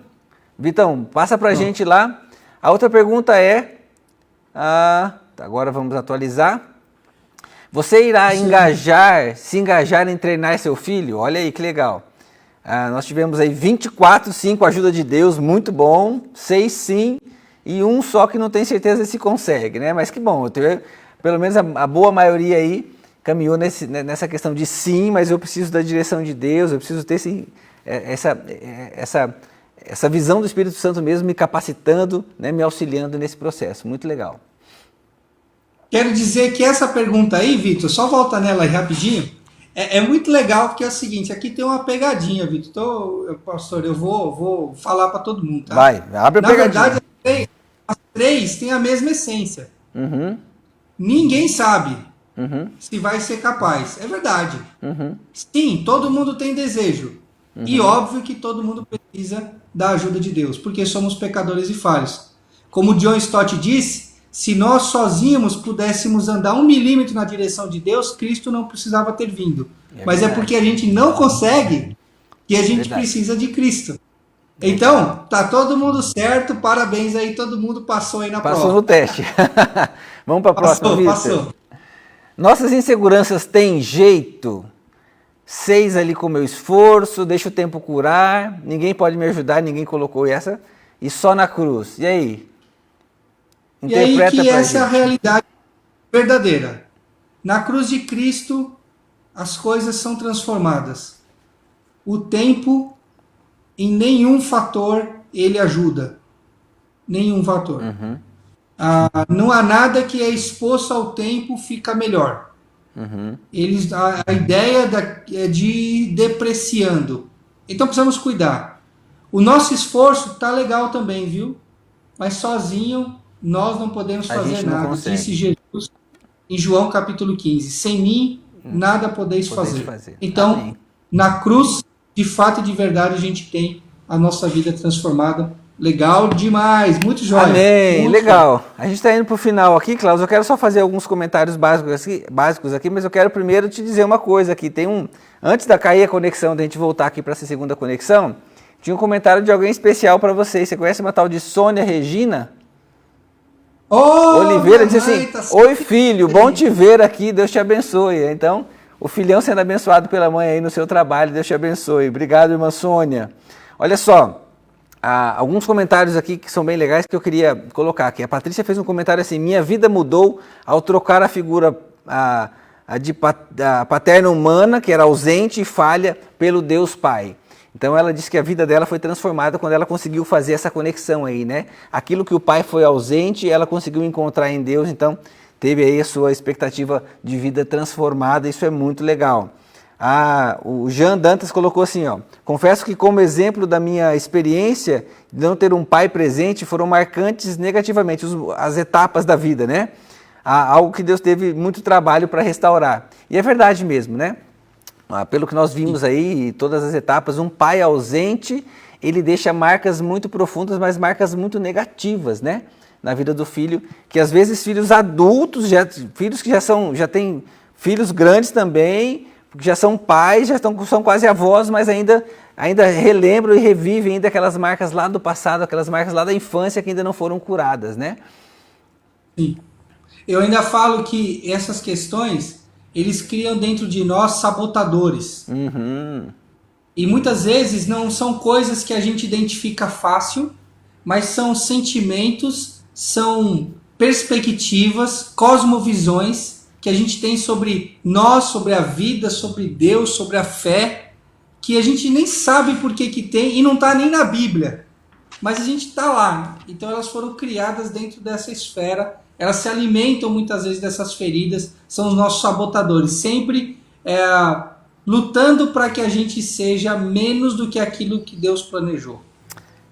S1: Vitão, passa para a gente lá. A outra pergunta é, agora vamos atualizar. Você irá se engajar em treinar seu filho? Olha aí que legal. Nós tivemos aí 24 sim com a ajuda de Deus, muito bom. 6 sim e um só que não tem certeza se consegue, né? Mas que bom, pelo menos a boa maioria aí caminhou nessa questão de sim, mas eu preciso da direção de Deus, eu preciso ter essa visão do Espírito Santo mesmo me capacitando, né, me auxiliando nesse processo. Muito legal.
S2: Quero dizer que essa pergunta aí, Vitor, só volta nela aí rapidinho, é muito legal, porque é o seguinte, aqui tem uma pegadinha, Vitor. Então, pastor, eu vou falar para todo mundo, tá?
S1: Vai, abre a pegadinha.
S2: Na verdade, as três têm a mesma essência. Ninguém sabe se vai ser capaz. É verdade. Sim, todo mundo tem desejo. E óbvio que todo mundo precisa da ajuda de Deus, porque somos pecadores e falhos. Como John Stott disse, se nós sozinhos pudéssemos andar 1 milímetro na direção de Deus, Cristo não precisava ter vindo. Mas verdade. É porque a gente não consegue que a gente precisa de Cristo. Então, tá todo mundo certo, parabéns aí, todo mundo passou aí na prova.
S1: Passou no teste. Vamos para a próxima, Vitor. Passou. Nossas inseguranças têm jeito? 6 ali com o meu esforço, deixa o tempo curar, ninguém pode me ajudar, ninguém colocou essa, e só na cruz. E aí?
S2: Interpreta. E aí que essa é a realidade verdadeira. Na cruz de Cristo, as coisas são transformadas. O tempo, em nenhum fator, ele ajuda. Nenhum fator. Não há nada que é exposto ao tempo fica melhor. A ideia é de depreciando. Então precisamos cuidar. O nosso esforço tá legal também, viu? Mas sozinho nós não podemos fazer nada. Disse Jesus em João capítulo 15. Sem mim nada podeis fazer. Então, amém. Na cruz, de fato e de verdade, a gente tem a nossa vida transformada. Legal demais, muito jóia.
S1: Amém, muito legal. Jóia. A gente está indo para o final aqui, Klaus. Eu quero só fazer alguns comentários básicos aqui, mas eu quero primeiro te dizer uma coisa aqui. Antes da cair a conexão, da gente voltar aqui para essa segunda conexão, tinha um comentário de alguém especial para vocês. Você conhece uma tal de Sônia Regina? Oliveira disse assim: oi filho, bom te ver aqui, Deus te abençoe. Então, o filhão sendo abençoado pela mãe aí no seu trabalho, Deus te abençoe. Obrigado, irmã Sônia. Olha só, alguns comentários aqui que são bem legais que eu queria colocar aqui. A Patrícia fez um comentário assim: minha vida mudou ao trocar a figura paterna humana, que era ausente e falha, pelo Deus Pai. Então ela disse que a vida dela foi transformada quando ela conseguiu fazer essa conexão aí, né? Aquilo que o pai foi ausente, ela conseguiu encontrar em Deus, então teve aí a sua expectativa de vida transformada, isso é muito legal. O Jean Dantas colocou assim, ó: confesso que como exemplo da minha experiência de não ter um pai presente, foram marcantes negativamente as etapas da vida, né? Algo que Deus teve muito trabalho para restaurar. E é verdade mesmo, né? Pelo que nós vimos aí, todas as etapas, um pai ausente, ele deixa marcas muito profundas, mas marcas muito negativas, né? Na vida do filho, que às vezes filhos adultos, filhos que já têm filhos grandes também, que já são pais, são quase avós, mas ainda relembram e revivem ainda aquelas marcas lá do passado, aquelas marcas lá da infância que ainda não foram curadas, né?
S2: Sim. Eu ainda falo que essas questões, eles criam dentro de nós sabotadores.
S1: Uhum.
S2: E muitas vezes não são coisas que a gente identifica fácil, mas são sentimentos, são perspectivas, cosmovisões que a gente tem sobre nós, sobre a vida, sobre Deus, sobre a fé, que a gente nem sabe por que tem e não está nem na Bíblia, mas a gente está lá. Então elas foram criadas dentro dessa esfera, elas se alimentam muitas vezes dessas feridas, são os nossos sabotadores, sempre lutando para que a gente seja menos do que aquilo que Deus planejou.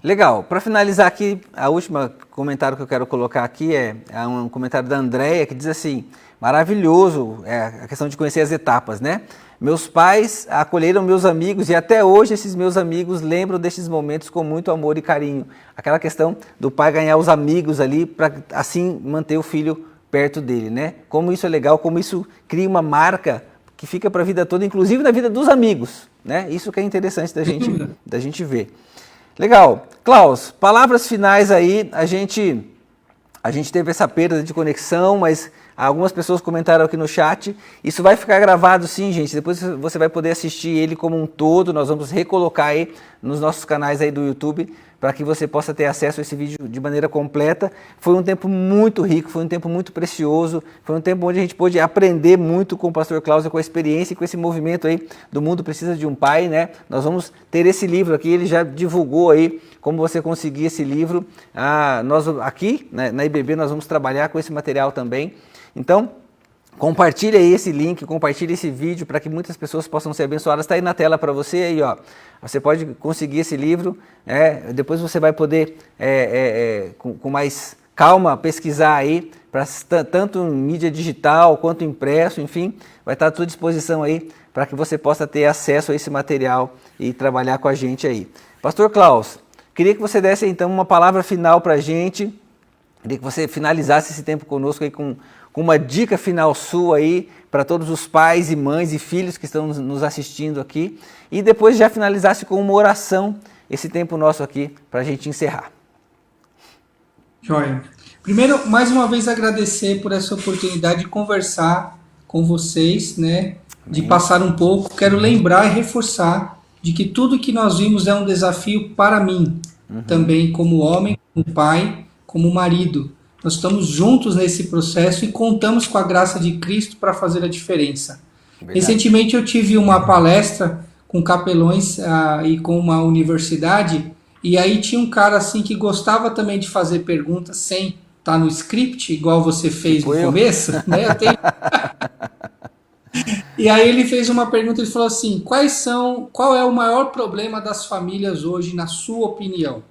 S1: Legal. Para finalizar aqui, a última comentário que eu quero colocar aqui é um comentário da Andréia, que diz assim: maravilhoso a questão de conhecer as etapas, né? Meus pais acolheram meus amigos e até hoje esses meus amigos lembram desses momentos com muito amor e carinho. Aquela questão do pai ganhar os amigos ali para assim manter o filho perto dele, né? Como isso é legal, como isso cria uma marca que fica para a vida toda, inclusive na vida dos amigos, né? Isso que é interessante da gente ver. Legal. Klaus, palavras finais aí. A gente teve essa perda de conexão, mas algumas pessoas comentaram aqui no chat. Isso vai ficar gravado sim, gente. Depois você vai poder assistir ele como um todo. Nós vamos recolocar aí nos nossos canais aí do YouTube para que você possa ter acesso a esse vídeo de maneira completa. Foi um tempo muito rico, foi um tempo muito precioso, foi um tempo onde a gente pôde aprender muito com o pastor Klaus, com a experiência e com esse movimento aí do Mundo Precisa de um Pai, né? Nós vamos ter esse livro aqui, ele já divulgou aí como você conseguir esse livro. Nós aqui, né, na IBB, nós vamos trabalhar com esse material também. Então, compartilhe aí esse link, compartilhe esse vídeo para que muitas pessoas possam ser abençoadas. Está aí na tela para você, aí, ó. Você pode conseguir esse livro, depois você vai poder, com mais calma, pesquisar aí, tanto em mídia digital quanto impresso, enfim, vai estar à sua disposição aí para que você possa ter acesso a esse material e trabalhar com a gente aí. Pastor Klaus, queria que você desse então uma palavra final para a gente, queria que você finalizasse esse tempo conosco aí com uma dica final sua aí para todos os pais e mães e filhos que estão nos assistindo aqui e depois já finalizasse com uma oração esse tempo nosso aqui para a gente encerrar.
S2: Joia. Primeiro, mais uma vez agradecer por essa oportunidade de conversar com vocês, né? De passar um pouco. Quero lembrar e reforçar de que tudo que nós vimos é um desafio para mim, também como homem, como pai, como marido. Nós estamos juntos nesse processo e contamos com a graça de Cristo para fazer a diferença. Verdade. Recentemente eu tive uma palestra com capelões e com uma universidade, e aí tinha um cara assim que gostava também de fazer perguntas sem estar no script, igual você fez no começo, né? E aí ele fez uma pergunta, ele falou assim: qual é o maior problema das famílias hoje, na sua opinião?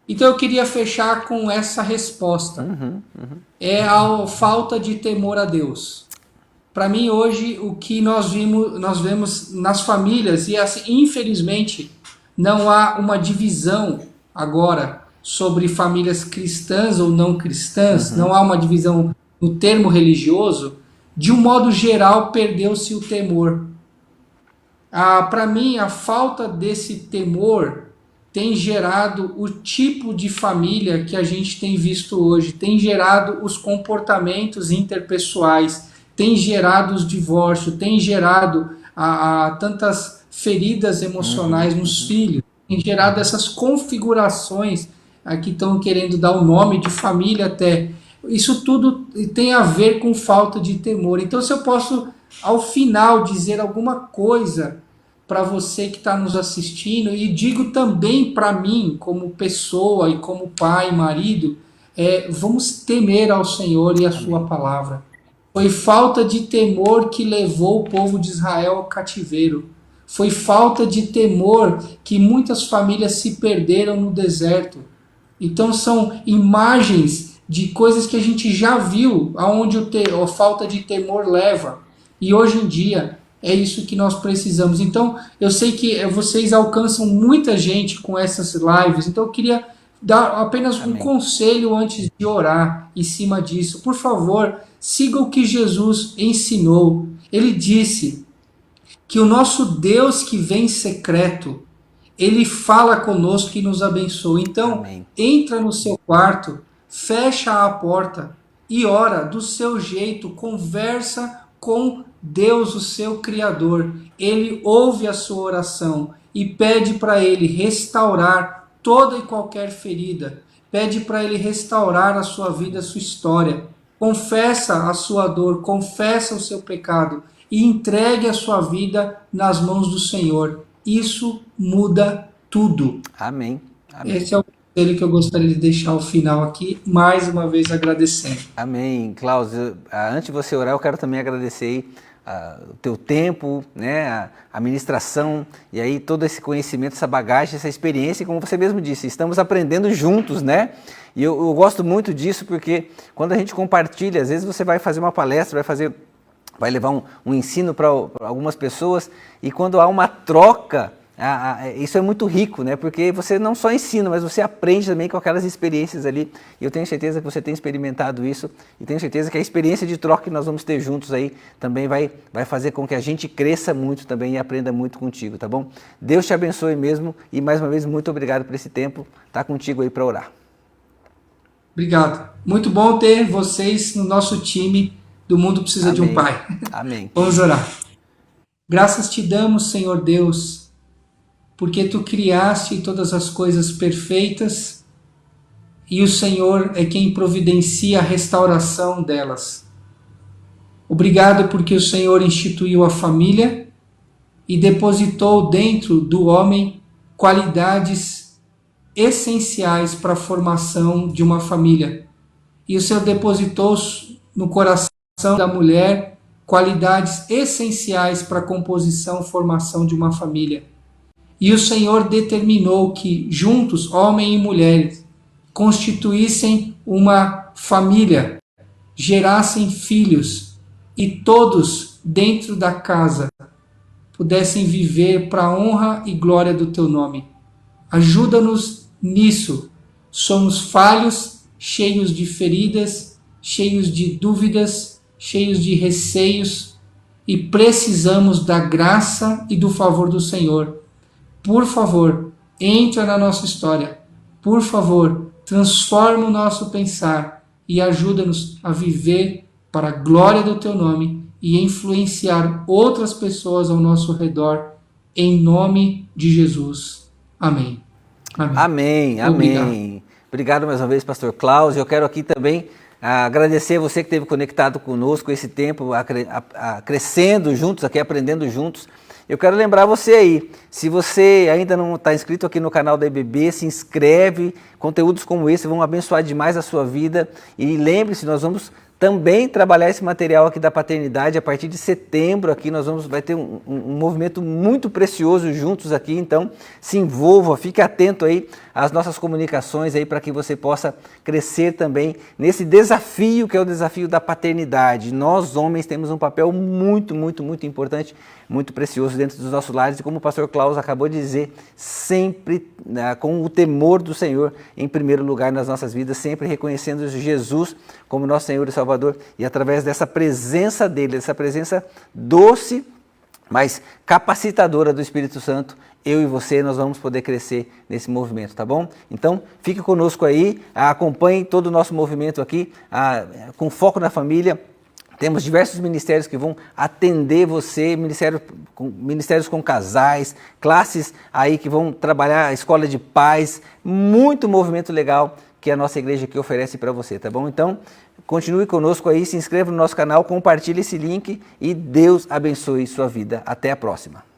S2: Então eu queria fechar com essa resposta. É a falta de temor a Deus. Para mim hoje o que nós vemos nas famílias, e assim, infelizmente não há uma divisão agora sobre famílias cristãs ou não cristãs, não há uma divisão no termo religioso. De um modo geral perdeu-se o temor. Para mim a falta desse temor tem gerado o tipo de família que a gente tem visto hoje, tem gerado os comportamentos interpessoais, tem gerado os divórcios, tem gerado tantas feridas emocionais nos filhos, tem gerado essas configurações que estão querendo dar o nome de família até. Isso tudo tem a ver com falta de temor. Então, se eu posso, ao final, dizer alguma coisa para você que está nos assistindo, e digo também para mim, como pessoa e como pai e marido, vamos temer ao Senhor e a sua palavra. Foi falta de temor que levou o povo de Israel ao cativeiro. Foi falta de temor que muitas famílias se perderam no deserto. Então são imagens de coisas que a gente já viu, aonde a falta de temor leva. E hoje em dia é isso que nós precisamos. Então eu sei que vocês alcançam muita gente com essas lives, então eu queria dar apenas um conselho antes de orar em cima disso. Por favor, siga o que Jesus ensinou. Ele disse que o nosso Deus que vem em secreto, Ele fala conosco e nos abençoa. Então, entra no seu quarto, fecha a porta e ora do seu jeito, conversa com Deus, o seu Criador. Ele ouve a sua oração e pede para Ele restaurar toda e qualquer ferida. Pede para Ele restaurar a sua vida, a sua história. Confessa a sua dor, confessa o seu pecado e entregue a sua vida nas mãos do Senhor. Isso muda tudo.
S1: Amém.
S2: Esse é o conselho que eu gostaria de deixar ao final aqui, mais uma vez agradecendo.
S1: Amém. Klaus, antes de você orar, eu quero também agradecer o teu tempo, né, a ministração e aí todo esse conhecimento, essa bagagem, essa experiência, como você mesmo disse, estamos aprendendo juntos, né? E eu gosto muito disso porque quando a gente compartilha, às vezes você vai fazer uma palestra, vai levar um ensino para algumas pessoas e quando há uma troca, isso é muito rico, né? Porque você não só ensina, mas você aprende também com aquelas experiências ali. E eu tenho certeza que você tem experimentado isso e tenho certeza que a experiência de troca que nós vamos ter juntos aí também vai fazer com que a gente cresça muito também e aprenda muito contigo, tá bom? Deus te abençoe mesmo e mais uma vez muito obrigado por esse tempo. Tá contigo aí para orar.
S2: Obrigado. Muito bom ter vocês no nosso time do Mundo Precisa de um Pai.
S1: Amém.
S2: Vamos orar. Graças te damos, Senhor Deus, porque tu criaste todas as coisas perfeitas e o Senhor é quem providencia a restauração delas. Obrigado porque o Senhor instituiu a família e depositou dentro do homem qualidades essenciais para a formação de uma família. E o Senhor depositou no coração da mulher qualidades essenciais para a composição e formação de uma família. E o Senhor determinou que juntos, homem e mulher, constituíssem uma família, gerassem filhos e todos dentro da casa pudessem viver para a honra e glória do teu nome. Ajuda-nos nisso. Somos falhos, cheios de feridas, cheios de dúvidas, cheios de receios e precisamos da graça e do favor do Senhor. Por favor, entra na nossa história. Por favor, transforma o nosso pensar e ajuda-nos a viver para a glória do teu nome e influenciar outras pessoas ao nosso redor, em nome de Jesus. Amém.
S1: Amém. Amém. Obrigado mais uma vez, pastor Klaus. Eu quero aqui também agradecer a você que esteve conectado conosco esse tempo, crescendo juntos aqui, aprendendo juntos. Eu quero lembrar você aí, se você ainda não está inscrito aqui no canal da IBB, se inscreve, conteúdos como esse vão abençoar demais a sua vida. E lembre-se, nós vamos também trabalhar esse material aqui da paternidade. A partir de setembro aqui vai ter um movimento muito precioso juntos aqui, então se envolva, fique atento aí às nossas comunicações aí para que você possa crescer também nesse desafio que é o desafio da paternidade. Nós homens temos um papel muito, muito, muito importante, muito precioso dentro dos nossos lares e como o pastor Klaus acabou de dizer, sempre com o temor do Senhor em primeiro lugar nas nossas vidas, sempre reconhecendo Jesus como nosso Senhor e Salvador e através dessa presença dele, dessa presença doce, mas capacitadora do Espírito Santo, eu e você, nós vamos poder crescer nesse movimento, tá bom? Então, fique conosco aí, acompanhe todo o nosso movimento aqui, com foco na família. Temos diversos ministérios que vão atender você, ministérios com casais, classes aí que vão trabalhar a escola de pais, muito movimento legal que a nossa igreja aqui oferece para você, tá bom? Então, continue conosco aí, se inscreva no nosso canal, compartilhe esse link e Deus abençoe sua vida. Até a próxima.